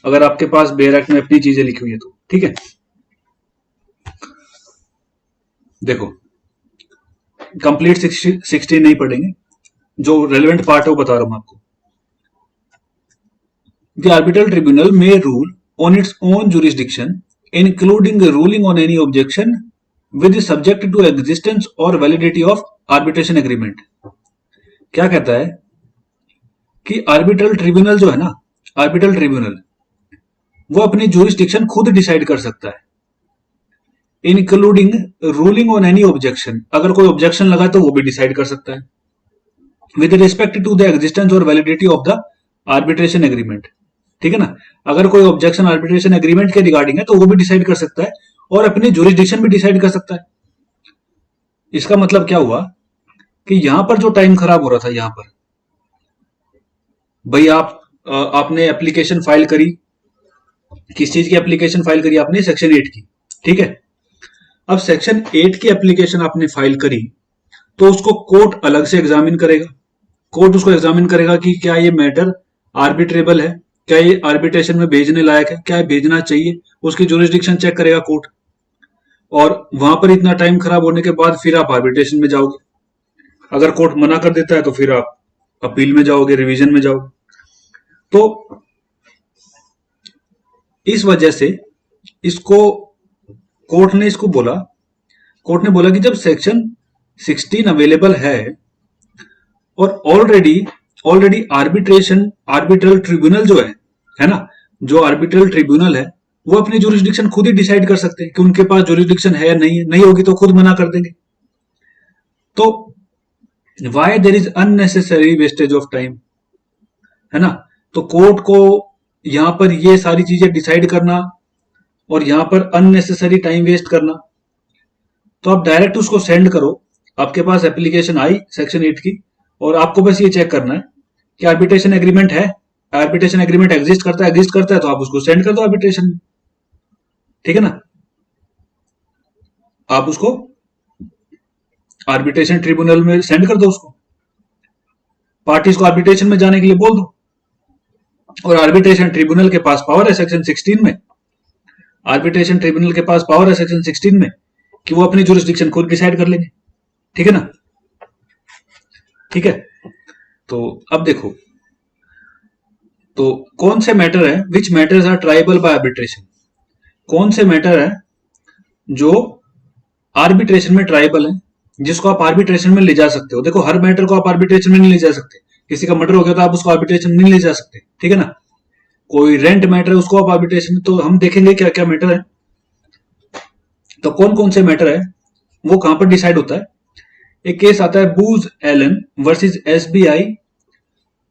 अगर आपके पास बेयर एक्ट में अपनी चीजें लिखी हुई है तो। ठीक है, देखो कंप्लीट 16 नहीं पढ़ेंगे, जो रेलेवेंट पार्ट है वो बता रहा हूं आपको। The arbitral tribunal may rule on its own jurisdiction, including ruling on any objection with subject to existence or validity of arbitration agreement। क्या कहता है कि आर्बिट्रल ट्रिब्यूनल जो है ना, आर्बिट्रल ट्रिब्यूनल वो अपनी jurisdiction खुद डिसाइड कर सकता है, including ruling on any objection, अगर कोई ऑब्जेक्शन लगा तो वो भी डिसाइड कर सकता है, with respect to the existence or validity of the arbitration agreement. ठीक है ना, अगर कोई ऑब्जेक्शन आर्बिट्रेशन एग्रीमेंट के रिगार्डिंग है तो वो भी डिसाइड कर सकता है, और अपनी जुरिस्डिक्शन भी डिसाइड कर सकता है। इसका मतलब क्या हुआ कि यहां पर जो टाइम खराब हो रहा था, यहां पर भाई आपने एप्लीकेशन फाइल करी, किस चीज की एप्लीकेशन फाइल करी आपने, सेक्शन 8 की। ठीक है, अब सेक्शन 8 की एप्लीकेशन आपने फाइल करी, तो उसको कोर्ट अलग से एग्जामिन करेगा। कोर्ट उसको एग्जामिन करेगा कि क्या ये मैटर आर्बिट्रेबल है, क्या ये आर्बिट्रेशन में भेजने लायक है, क्या भेजना चाहिए, उसकी जुरिस्डिक्शन चेक करेगा कोर्ट। और वहां पर इतना टाइम खराब होने के बाद फिर आप आर्बिट्रेशन में जाओगे, अगर कोर्ट मना कर देता है तो फिर आप अपील में जाओगे, रिवीजन में जाओगे। तो इस वजह से इसको कोर्ट ने बोला कि जब सेक्शन 16 अवेलेबल है और ऑलरेडी आर्बिट्रल ट्रिब्यूनल जो है ना, जो आर्बिट्रल ट्रिब्यूनल है वो अपनी जुरिस्डिक्शन खुद ही डिसाइड कर सकते हैं कि उनके पास जुरिस्डिक्शन है या नहीं है, नहीं होगी तो खुद मना कर देंगे। तो why there is unnecessary wastage of time, है ना। तो कोर्ट को यहां पर ये सारी चीजें डिसाइड करना और यहां पर अननेसेसरी टाइम वेस्ट करना, तो आप डायरेक्ट उसको सेंड करो। आपके पास एप्लीकेशन आई सेक्शन 8 की, और आपको बस ये चेक करना है कि आर्बिट्रेशन एग्रीमेंट है, आर्बिट्रेशन एग्रीमेंट एग्जिस्ट करता है तो आप उसको सेंड कर दो आर्बिट्रेशन में। ठीक है ना, आप उसको आर्बिट्रेशन ट्रिब्यूनल में सेंड कर दो, उसको पार्टीज को आर्बिट्रेशन में जाने के लिए बोल दो। और आर्बिट्रेशन ट्रिब्यूनल के पास पावर है सेक्शन 16 में, आर्बिट्रेशन ट्रिब्यूनल के पास पावर है सेक्शन 16 में कि वो अपनी जुरिस्डिक्शन खुद डिसाइड कर लेंगे। ठीक है ना, ठीक है। तो अब देखो, तो कौन से मैटर है which matters are triable by arbitration, कौन से मैटर है जो आर्बिट्रेशन में ट्राइबल है, जिसको आप आर्बिट्रेशन में ले जा सकते हो। देखो हर मैटर को आप आर्बिट्रेशन में नहीं ले जा सकते, किसी का मर्डर हो गया तो आप उसको आर्बिट्रेशन में नहीं ले जा सकते। ठीक है ना, कोई रेंट मैटर है उसको आप आर्बिट्रेशन, तो हम देखेंगे क्या क्या मैटर है, तो कौन कौन से मैटर है वो कहां पर डिसाइड होता है। एक केस आता है Booz Allen versus SBI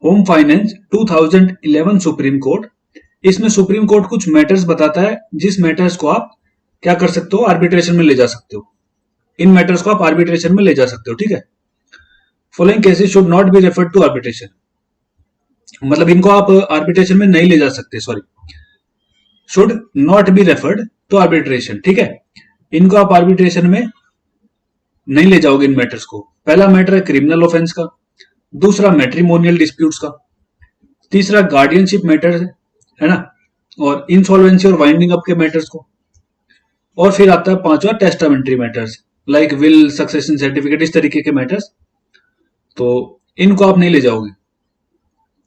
Home Finance 2011 Supreme Court. इसमें सुप्रीम कोर्ट कुछ मैटर्स बताता है, जिस मैटर्स को आप क्या कर सकते हो, आर्बिट्रेशन में ले जा सकते हो। इन मैटर्स को आप आर्बिट्रेशन में ले जा सकते हो। ठीक है, following cases should not be referred to arbitration, मतलब इनको आप आर्बिट्रेशन में नहीं ले जा सकते, sorry, should not be referred to arbitration. ठीक है, इनको आप आर्बिट्रेशन में नहीं ले जाओगे इन मैटर्स को। पहला मैटर है क्रिमिनल ऑफेंस का, दूसरा मैट्रिमोनियल डिस्प्यूट्स का, तीसरा गार्डियनशिप मैटर है ना, और इंसॉल्वेंसी और वाइंडिंग अप के मैटर्स को, और फिर आता है पांचवा testamentary matters like will, succession certificate, इस तरीके के मैटर्स। तो इनको आप नहीं ले जाओगे,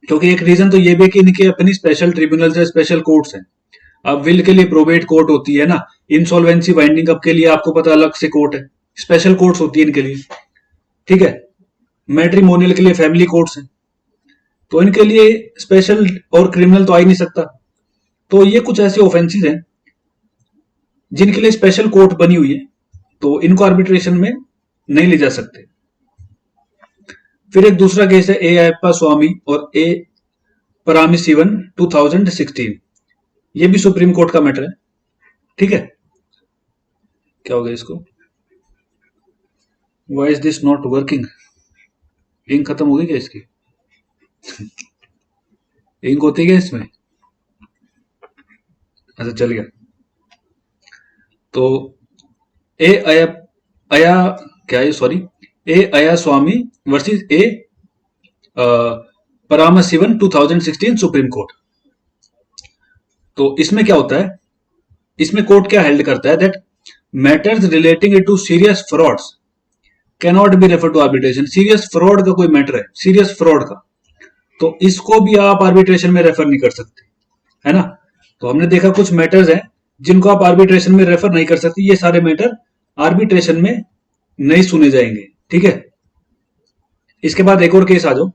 क्योंकि एक रीजन तो ये भी है कि इनके अपनी स्पेशल ट्रिब्यूनल्स है, स्पेशल कोर्ट्स हैं। अब विल के लिए प्रोबेट कोर्ट होती है ना, इंसॉल्वेंसी वाइंडिंग अप के लिए आपको पता अलग से कोर्ट है, स्पेशल कोर्ट्स होती है इनके लिए। ठीक है, मैट्रिमोनियल के लिए फैमिली कोर्ट्स हैं, तो इनके लिए स्पेशल और क्रिमिनल तो आ ही नहीं सकता। तो ये कुछ ऐसे ऑफेंसेस हैं जिनके लिए स्पेशल कोर्ट बनी हुई है, तो इनको आर्बिट्रेशन में नहीं ले जा सकते। फिर एक दूसरा केस है ए अयप्पा स्वामी और ए परामिशिवन 2016, ये भी सुप्रीम कोर्ट का मैटर है। ठीक है, क्या हो गया इसको, why is this not working? Ink खत्म हो गई क्या इसकी? इंक होती है क्या इसमें? अच्छा चल गया। तो ए अया अया क्या है, sorry, A Ayya Swamy versus A Paramasivam 2016 Supreme Court. तो इसमें क्या होता है, इसमें कोर्ट क्या हेल्ड करता है, that matters relating to serious frauds can not be refer to arbitration. Serious fraud का कोई मैटर है, सीरियस फ्रॉड का, तो इसको भी आप आर्बिट्रेशन में रेफर नहीं कर सकते, है ना। तो हमने देखा कुछ मैटर्स हैं जिनको आप आर्बिट्रेशन में रेफर नहीं कर सकते, ये सारे मैटर आर्बिट्रेशन में नहीं सुने जाएंगे, ठीक है। इसके बाद एक और केस आ जाओ,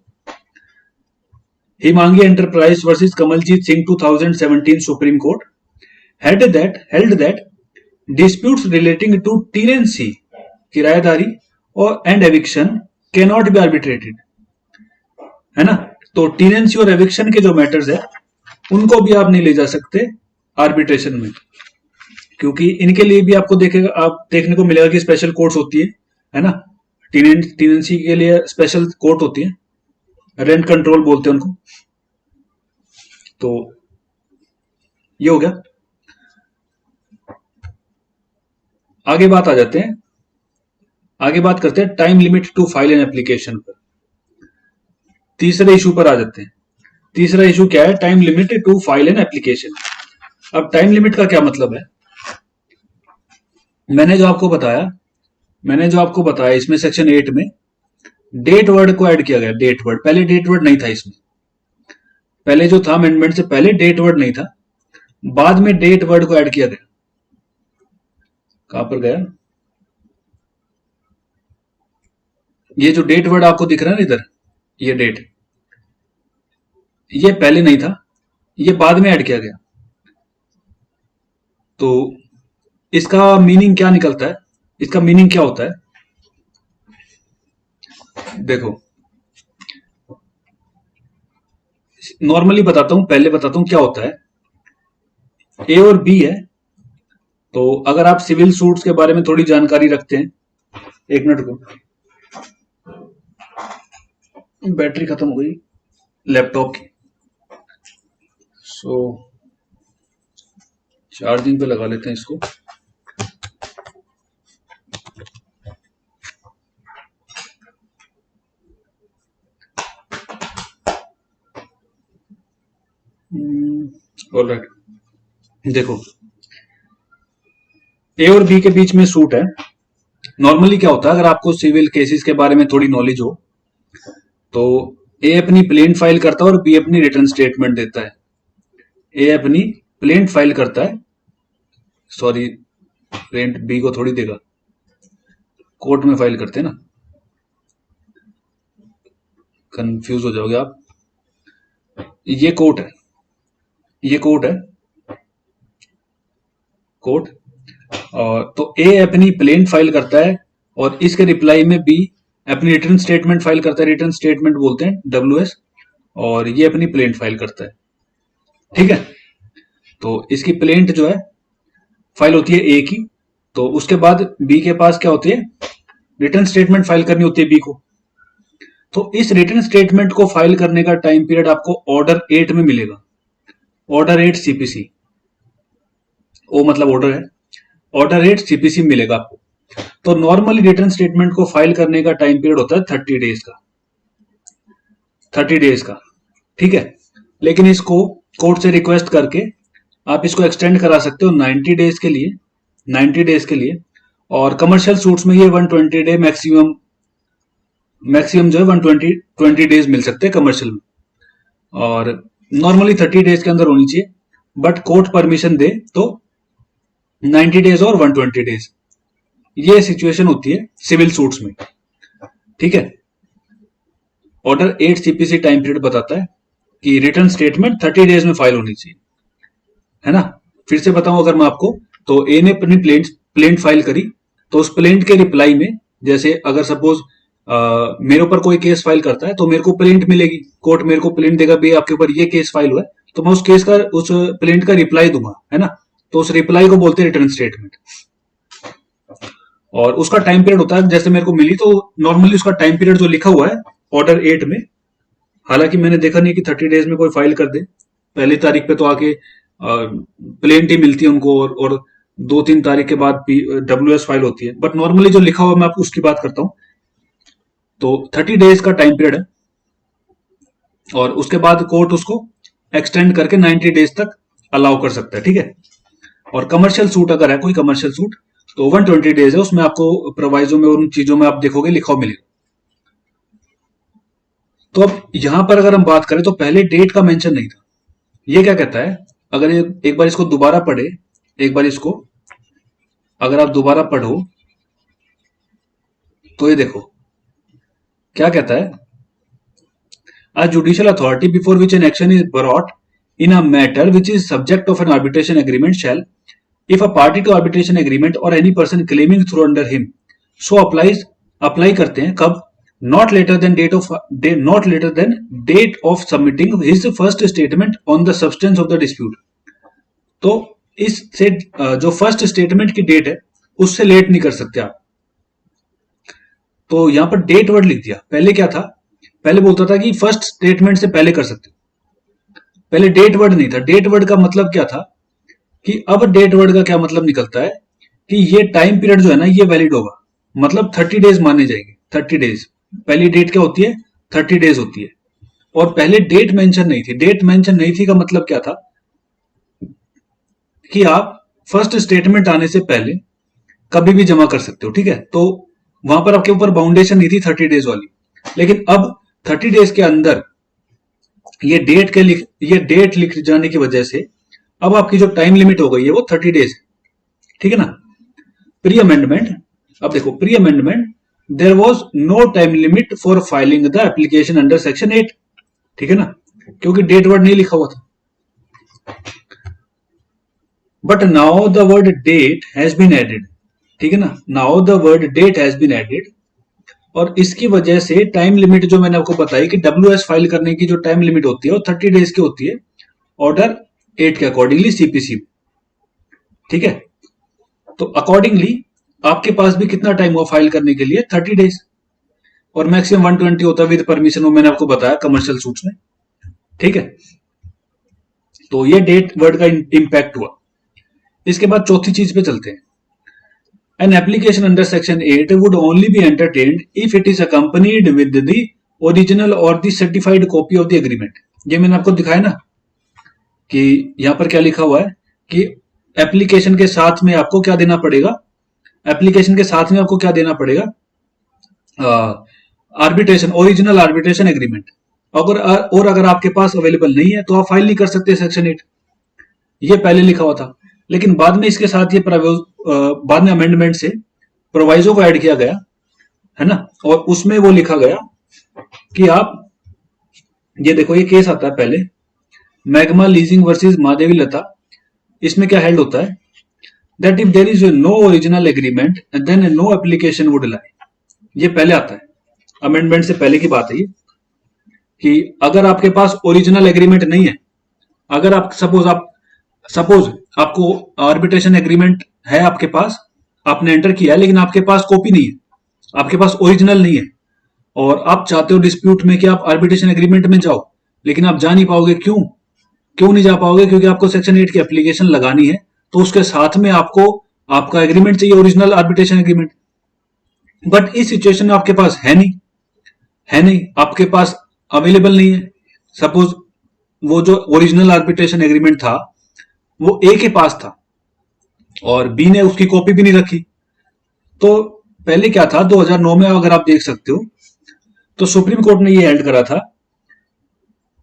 Himangi enterprise versus Kamaljit Singh 2017 supreme court held that disputes relating to tenancy, किराएदारी और and eviction can not be arbitrated, है ना। तो टीनेंसी और एविक्शन के जो मैटर्स है उनको भी आप नहीं ले जा सकते आर्बिट्रेशन में, क्योंकि इनके लिए भी आपको देखने को मिलेगा कि स्पेशल कोर्ट्स होती है ना। टीनेंसी के लिए स्पेशल कोर्ट होती है, रेंट कंट्रोल बोलते हैं उनको। तो ये हो गया। आगे बात आ जाते हैं, आगे बात करते हैं time limit to file an application पर। तीसरे इशू पर आ जाते हैं। तीसरा इशू क्या है, time limit to file an application. अब टाइम लिमिट का क्या मतलब है, मैंने जो आपको बताया इसमें सेक्शन 8 में डेट वर्ड को ऐड किया गया। डेट वर्ड, पहले डेट वर्ड नहीं था इसमें, पहले जो था अमेंडमेंट से पहले डेट वर्ड नहीं था, बाद में डेट वर्ड को ऐड किया गया। कहां पर गया ये जो डेट वर्ड आपको दिख रहा है ना इधर, ये डेट, ये पहले नहीं था, ये बाद में ऐड किया गया। तो इसका मीनिंग क्या निकलता है, इसका मीनिंग क्या होता है, देखो नॉर्मली बताता हूं, पहले बताता हूं क्या होता है। ए और बी है, तो अगर आप सिविल सूट्स के बारे में थोड़ी जानकारी रखते हैं, एक मिनट को, बैटरी खत्म हो गई लैपटॉप की, सो चार्जिंग पे लगा लेते हैं इसको। ऑलराइट, देखो ए और बी के बीच में सूट है। नॉर्मली क्या होता है, अगर आपको सिविल केसेस के बारे में थोड़ी नॉलेज हो, तो ए अपनी प्लेन फाइल करता है और बी अपनी रिटर्न स्टेटमेंट देता है। ए अपनी प्लेन फाइल करता है, सॉरी प्लेन बी को थोड़ी देगा, कोर्ट में फाइल करते हैं ना, कंफ्यूज हो जाओगे आप। ये कोर्ट है, ये कोर्ट है, कोर्ट। और तो ए अपनी प्लेन फाइल करता है और इसके रिप्लाई में बी अपनी रिटर्न स्टेटमेंट फाइल करता है, रिटर्न स्टेटमेंट बोलते हैं WS, और ये अपनी प्लेन फाइल करता है, ठीक है। तो इसकी प्लेंट जो है फाइल होती है ए की, तो उसके बाद बी के पास क्या होती है, रिटर्न स्टेटमेंट फाइल करनी होती है बी को। तो इस रिटर्न स्टेटमेंट को फाइल करने का टाइम पीरियड आपको ऑर्डर 8 में मिलेगा, ऑर्डर 8 CPC, ओ मतलब ऑर्डर है, ऑर्डर 8 CPC मिलेगा आपको। तो नॉर्मली रिटर्न स्टेटमेंट को फाइल करने का टाइम पीरियड होता है 30 डेज का, 30 डेज का, ठीक है। लेकिन इसको कोर्ट से रिक्वेस्ट करके आप इसको एक्सटेंड करा सकते हो 90 डेज के लिए, 90 डेज के लिए। और कमर्शियल सूट्स में ये 120 डे मैक्सिमम जो है 120 डेज मिल सकते हैं कमर्शियल में, और नॉर्मली 30 डेज के अंदर होनी चाहिए, बट कोर्ट परमिशन दे तो 90 डेज और 120 डेज, ये सिचुएशन होती है सिविल सूट्स में, ठीक है। ऑर्डर 8 CPC टाइम पीरियड बताता है कि रिटर्न स्टेटमेंट 30 डेज में फाइल होनी चाहिए, है ना। फिर से बताऊं अगर मैं आपको, तो ए ने अपनी प्लेंट फाइल करी, तो उस प्लेंट के रिप्लाई में, जैसे अगर सपोज मेरे ऊपर कोई केस फाइल करता है तो मेरे को प्लेंट मिलेगी, कोर्ट मेरे को प्लेंट देगा भाई आपके ऊपर ये केस फाइल हुआ है, तो मैं उस प्लेंट का रिप्लाई दूंगा, है ना। तो उस रिप्लाई को बोलते हैं रिटर्न स्टेटमेंट। और उसका टाइम पीरियड होता है, जैसे मेरे को मिली तो नॉर्मली उसका टाइम पीरियड जो लिखा हुआ है ऑर्डर 8 में, हालांकि मैंने देखा नहीं कि 30 डेज में कोई फाइल कर दे। पहली तारीख पे तो आके प्लेन टी मिलती है उनको, और 2-3 तारीख के बाद WS फाइल होती है, बट नॉर्मली जो लिखा हुआ मैं आपको उसकी बात करता हूँ। तो 30 डेज का टाइम पीरियड है, और उसके बाद कोर्ट उसको एक्सटेंड करके 90 डेज तक अलाउ कर सकता है, ठीक है। और कमर्शियल सूट अगर है कोई कमर्शियल सूट तो 120 डेज है, उसमें आपको प्रोवाइजो में उन चीजों में आप देखोगे लिखा हुआ मिलेगा। तो अब यहां पर अगर हम बात करें तो पहले डेट का मेंशन नहीं था। ये क्या कहता है, अगर ये एक बार इसको दोबारा पढ़े, एक बार इसको अगर आप दोबारा पढ़ो तो ये देखो क्या कहता है, A judicial authority before which an action is brought in a matter which is subject of an arbitration agreement shall, if a party to arbitration agreement or any person claiming through under him so apply करते हैं कब, not later than date of submitting his first statement on the substance of the dispute। तो इससे जो first statement की date है उससे late नहीं कर सकते आप। तो यहां पर डेट वर्ड लिख दिया, पहले क्या था, पहले बोलता था कि फर्स्ट स्टेटमेंट से पहले कर सकते हो, पहले डेट वर्ड नहीं था। डेट वर्ड का मतलब क्या था कि अब डेट वर्ड का क्या मतलब निकलता है कि ये टाइम पीरियड जो है ना ये वैलिड होगा, मतलब 30 डेज माने जाएंगे। 30 डेज, पहली डेट क्या होती है, 30 डेज होती है। और पहले डेट मेंशन नहीं थी, डेट मेंशन नहीं थी का मतलब क्या था कि आप फर्स्ट स्टेटमेंट आने से पहले कभी भी जमा कर सकते हो, ठीक है। तो वहां पर आपके ऊपर बाउंडेशन नहीं थी 30 डेज वाली, लेकिन अब 30 डेज के अंदर ये डेट लिख जाने की वजह से अब आपकी जो टाइम लिमिट हो गई है वो 30 डेज, ठीक है ना। प्री अमेंडमेंट, अब देखो pre amendment, there was no time limit for filing the application under section 8, ठीक है ना, क्योंकि डेट वर्ड नहीं लिखा हुआ था। But now the word date has been added, ठीक है ना, now the word date has been added, और इसकी वजह से टाइम लिमिट जो मैंने आपको बताई कि WS फाइल करने की जो टाइम लिमिट होती है वो 30 डेज की होती है ऑर्डर 8 के अकॉर्डिंगली CPC, ठीक है। तो अकॉर्डिंगली आपके पास भी कितना टाइम हुआ फाइल करने के लिए, 30 डेज, और मैक्सिमम 120 होता है विद परमिशन, वो मैंने आपको बताया कमर्शियल सूट्स में, ठीक है। तो ये डेट वर्ड का इंपैक्ट हुआ। इसके बाद चौथी चीज पे चलते हैं। An application under section 8 would only be entertained if it is accompanied with the original or the certified copy of the agreement। ये मैंने आपको दिखाया ना कि यहां पर क्या लिखा हुआ है कि एप्लीकेशन के साथ में आपको क्या देना पड़ेगा, एप्लीकेशन के साथ में आपको क्या देना पड़ेगा, आर्बिट्रेशन, ओरिजिनल आर्बिट्रेशन एग्रीमेंट। अगर आपके पास अवेलेबल नहीं है तो आप फाइल नहीं कर सकते सेक्शन 8, ये पहले लिखा हुआ था। लेकिन बाद में इसके साथ ये बाद में अमेंडमेंट से प्रोवाइजो को ऐड किया गया है ना, और उसमें वो लिखा गया कि आप ये देखो, ये केस आता है पहले Magma leasing versus Mahadevi Lata. इसमें क्या हेल्ड होता है, that if there is no original agreement then no application would lie. ये पहले आता है, अमेंडमेंट से पहले की बात है ये, कि अगर आपके पास ओरिजिनल एग्रीमेंट नहीं है, अगर आप सपोज आपको आर्बिट्रेशन एग्रीमेंट है आपके पास, आपने एंटर किया है, लेकिन आपके पास कॉपी नहीं है, आपके पास ओरिजिनल नहीं है, और आप चाहते हो डिस्प्यूट में कि आप आर्बिट्रेशन एग्रीमेंट में जाओ, लेकिन आप जा नहीं पाओगे। क्यों नहीं जा पाओगे, क्योंकि आपको सेक्शन 8 की एप्लीकेशन लगानी है, तो उसके साथ में आपको आपका एग्रीमेंट चाहिए, ओरिजिनल आर्बिट्रेशन एग्रीमेंट। बट इस सिचुएशन में आपके पास है नहीं, आपके पास अवेलेबल नहीं है। सपोज वो जो ओरिजिनल आर्बिट्रेशन एग्रीमेंट था वो ए के पास था और बी ने उसकी कॉपी भी नहीं रखी। तो पहले क्या था, 2009 में अगर आप देख सकते हो तो सुप्रीम कोर्ट ने ये हेल्ड करा था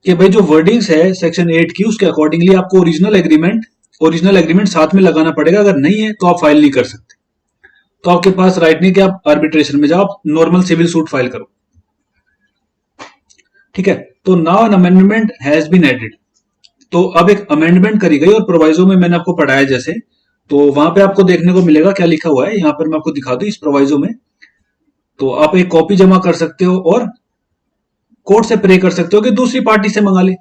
कि भाई जो वर्डिंग्स है सेक्शन 8 की उसके अकॉर्डिंगली आपको ओरिजिनल एग्रीमेंट साथ में लगाना पड़ेगा, अगर नहीं है तो आप फाइल नहीं कर सकते। तो आपके पास राइट नहीं कि आप आर्बिट्रेशन में जाओ, आप नॉर्मल सिविल सूट फाइल करो, ठीक है। तो now an amendment has been added, तो अब एक अमेंडमेंट करी गई, और प्रोवाइजो में मैंने आपको पढ़ाया जैसे, तो वहां पे आपको देखने को मिलेगा क्या लिखा हुआ है। यहां पर मैं आपको दिखा दूं इस प्रोवाइजो में, तो आप एक कॉपी जमा कर सकते हो और कोर्ट से प्रे कर सकते हो कि दूसरी पार्टी से मंगा ले।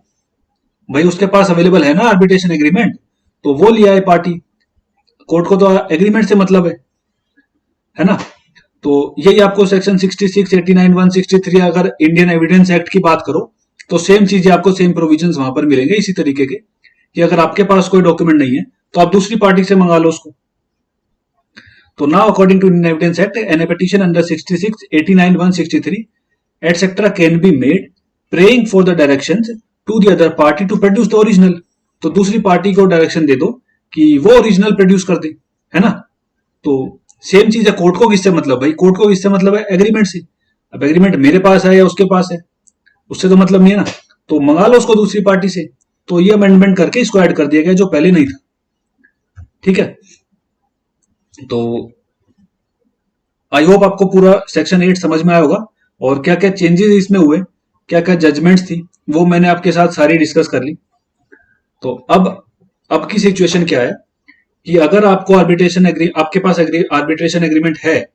भाई उसके पास अवेलेबल है ना आर्बिट्रेशन एग्रीमेंट, तो वो लिया है पार्टी, कोर्ट को तो एग्रीमेंट से मतलब है। है ना। तो यही आपको सेक्शन 66, 89, 163, अगर इंडियन एविडेंस एक्ट की बात करो तो सेम चीजें आपको, सेम प्रोविजंस वहां पर मिलेंगे इसी तरीके के, कि अगर आपके पास कोई डॉक्यूमेंट नहीं है तो आप दूसरी पार्टी से मंगा लो उसको। तो now according to Indian Evidence Act, an petition under 66, 89, 163 etcetera can be made praying for the directions to the other party to produce the original. तो दूसरी पार्टी को डायरेक्शन दे दो कि वो ओरिजिनल प्रोड्यूस कर दे, है ना। तो सेम चीज है, कोर्ट को किससे मतलब, भाई कोर्ट को किससे मतलब है, एग्रीमेंट से। अब एग्रीमेंट मेरे पास है या उसके पास है, उससे तो मतलब नहीं है ना। तो मंगा लो उसको दूसरी पार्टी से। तो ये अमेंडमेंट करके इसको ऐड कर दिया गया जो पहले नहीं था, ठीक है। तो आई होप आपको पूरा सेक्शन 8 समझ में आया होगा, और क्या क्या चेंजेस इसमें हुए, क्या क्या जजमेंट्स थी, वो मैंने आपके साथ सारी डिस्कस कर ली। तो अब की सिचुएशन क्या है कि अगर आपको आपके पास आर्बिट्रेशन एग्रीमेंट है,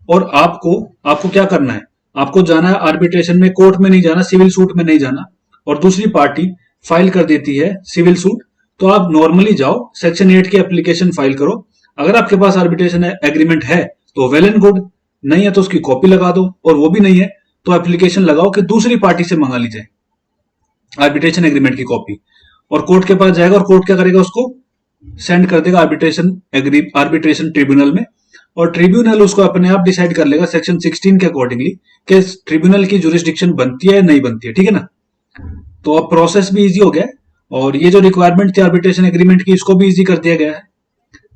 और आपको आपको क्या करना है, आपको जाना है आर्बिट्रेशन में, कोर्ट में नहीं जाना, सिविल सूट में नहीं जाना, और दूसरी पार्टी फाइल कर देती है सिविल सूट, तो आप नॉर्मली जाओ सेक्शन 8 की एप्लीकेशन फाइल करो। अगर आपके पास आर्बिट्रेशन एग्रीमेंट है तो वेल एंड गुड, नहीं है तो उसकी कॉपी लगा दो, और वो भी नहीं है तो एप्लीकेशन लगाओ कि दूसरी पार्टी से मंगा ली जाए आर्बिट्रेशन एग्रीमेंट की कॉपी, और कोर्ट के पास जाएगा, और कोर्ट क्या करेगा, उसको सेंड कर देगा आर्बिट्रेशन ट्रिब्यूनल में, और ट्रिब्यूनल उसको अपने आप डिसाइड कर लेगा सेक्शन 16 के अकॉर्डिंगली कि ट्रिब्यूनल की जुरिस्डिक्शन बनती है या नहीं बनती है, ठीक है ना। तो अब प्रोसेस भी इजी हो गया है, और ये जो रिक्वायरमेंट थी आर्बिट्रेशन एग्रीमेंट की, इसको भी इजी कर दिया गया है,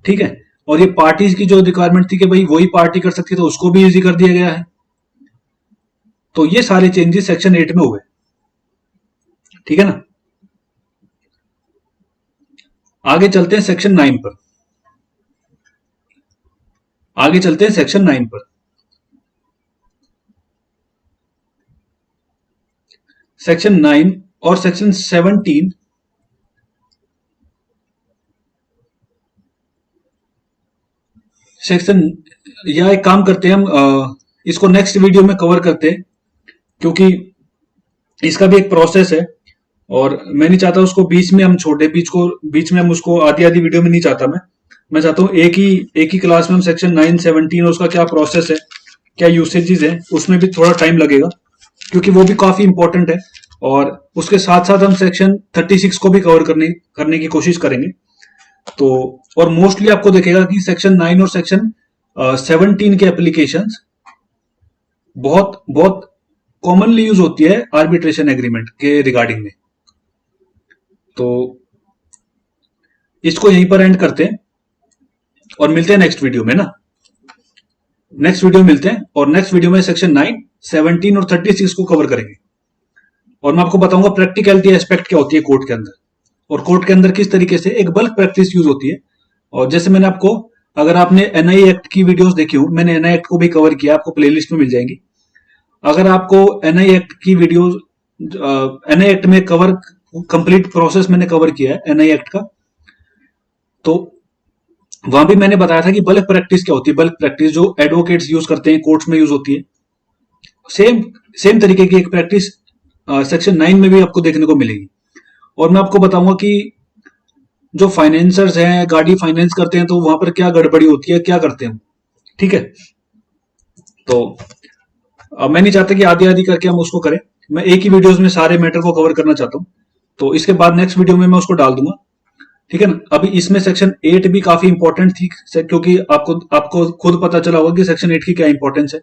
ठीक है। और ये पार्टीज की जो रिक्वायरमेंट थी कि भाई वही पार्टी कर सकती है, तो उसको भी इजी कर दिया गया है। तो ये सारे चेंजेस सेक्शन 8 में हुए, ठीक है ना। आगे चलते हैं सेक्शन 9 पर। आगे चलते हैं सेक्शन 9 पर। सेक्शन 9 और सेक्शन 17, सेक्शन, या एक काम करते हैं हम, इसको नेक्स्ट वीडियो में कवर करते हैं, क्योंकि इसका भी एक प्रोसेस है, और मैं नहीं चाहता उसको बीच में हम छोड़े, बीच में हम उसको आधी आधी वीडियो में नहीं चाहता मैं चाहता हूं एक ही क्लास में हम सेक्शन 9, 17 और उसका क्या प्रोसेस है, क्या यूसेजेस है, उसमें भी थोड़ा टाइम लगेगा, क्योंकि वो भी काफी इंपॉर्टेंट है। और उसके साथ साथ हम सेक्शन 36 को भी कवर करने की कोशिश करेंगे। तो और मोस्टली आपको देखेगा कि सेक्शन 9 और सेक्शन 17 के एप्लीकेशंस बहुत बहुत कॉमनली यूज होती है आर्बिट्रेशन एग्रीमेंट के रिगार्डिंग में। तो इसको यहीं पर एंड करते हैं, और मिलते हैं नेक्स्ट वीडियो में ना। नेक्स्ट वीडियो में मिलते हैं, और नेक्स्ट वीडियो में सेक्शन 9, 17 और 36 को कवर करेंगे, और मैं आपको बताऊंगा प्रैक्टिकलिटी एस्पेक्ट क्या होती है कोर्ट के अंदर, और कोर्ट के अंदर किस तरीके से एक बल्क प्रैक्टिस यूज होती है। और जैसे मैंने आपको, अगर आपने एनआई एक्ट की वीडियोस देखी हो, मैंने एनआई एक्ट को भी कवर किया, आपको प्लेलिस्ट में मिल जाएंगी। अगर आपको एनआई एक्ट की वीडियोस, एनआई एक्ट में कवर कंप्लीट प्रोसेस मैंने कवर किया है एनआई एक्ट का, तो वहां भी मैंने बताया था कि बल्क प्रैक्टिस क्या होती है। बल्क प्रैक्टिस जो एडवोकेट्स यूज करते हैं, कोर्ट्स में यूज होती है, सेम सेम तरीके की एक प्रैक्टिस सेक्शन 9 में भी आपको देखने को मिलेगी। और मैं आपको बताऊंगा कि जो फाइनेंसर्स हैं, गाड़ी फाइनेंस करते हैं, तो वहां पर क्या गड़बड़ी होती है, क्या करते हैं, ठीक है। तो मैं नहीं चाहता कि आधी आधी करके हम उसको करें, मैं एक ही वीडियोस में सारे मैटर को कवर करना चाहता हूं। तो इसके बाद नेक्स्ट वीडियो में मैं उसको डाल दूंगा, ठीक है ना। अभी इसमें सेक्शन 8 भी काफी इंपॉर्टेंट थी, क्योंकि आपको आपको खुद पता चला होगा कि सेक्शन 8 की क्या इंपॉर्टेंस है,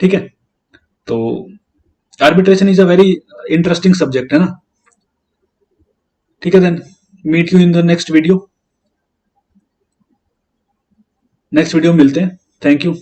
ठीक है। तो arbitration is a very interesting subject, है ना। ठीक है, then meet you in the next video. Next video में मिलते हैं। Thank you.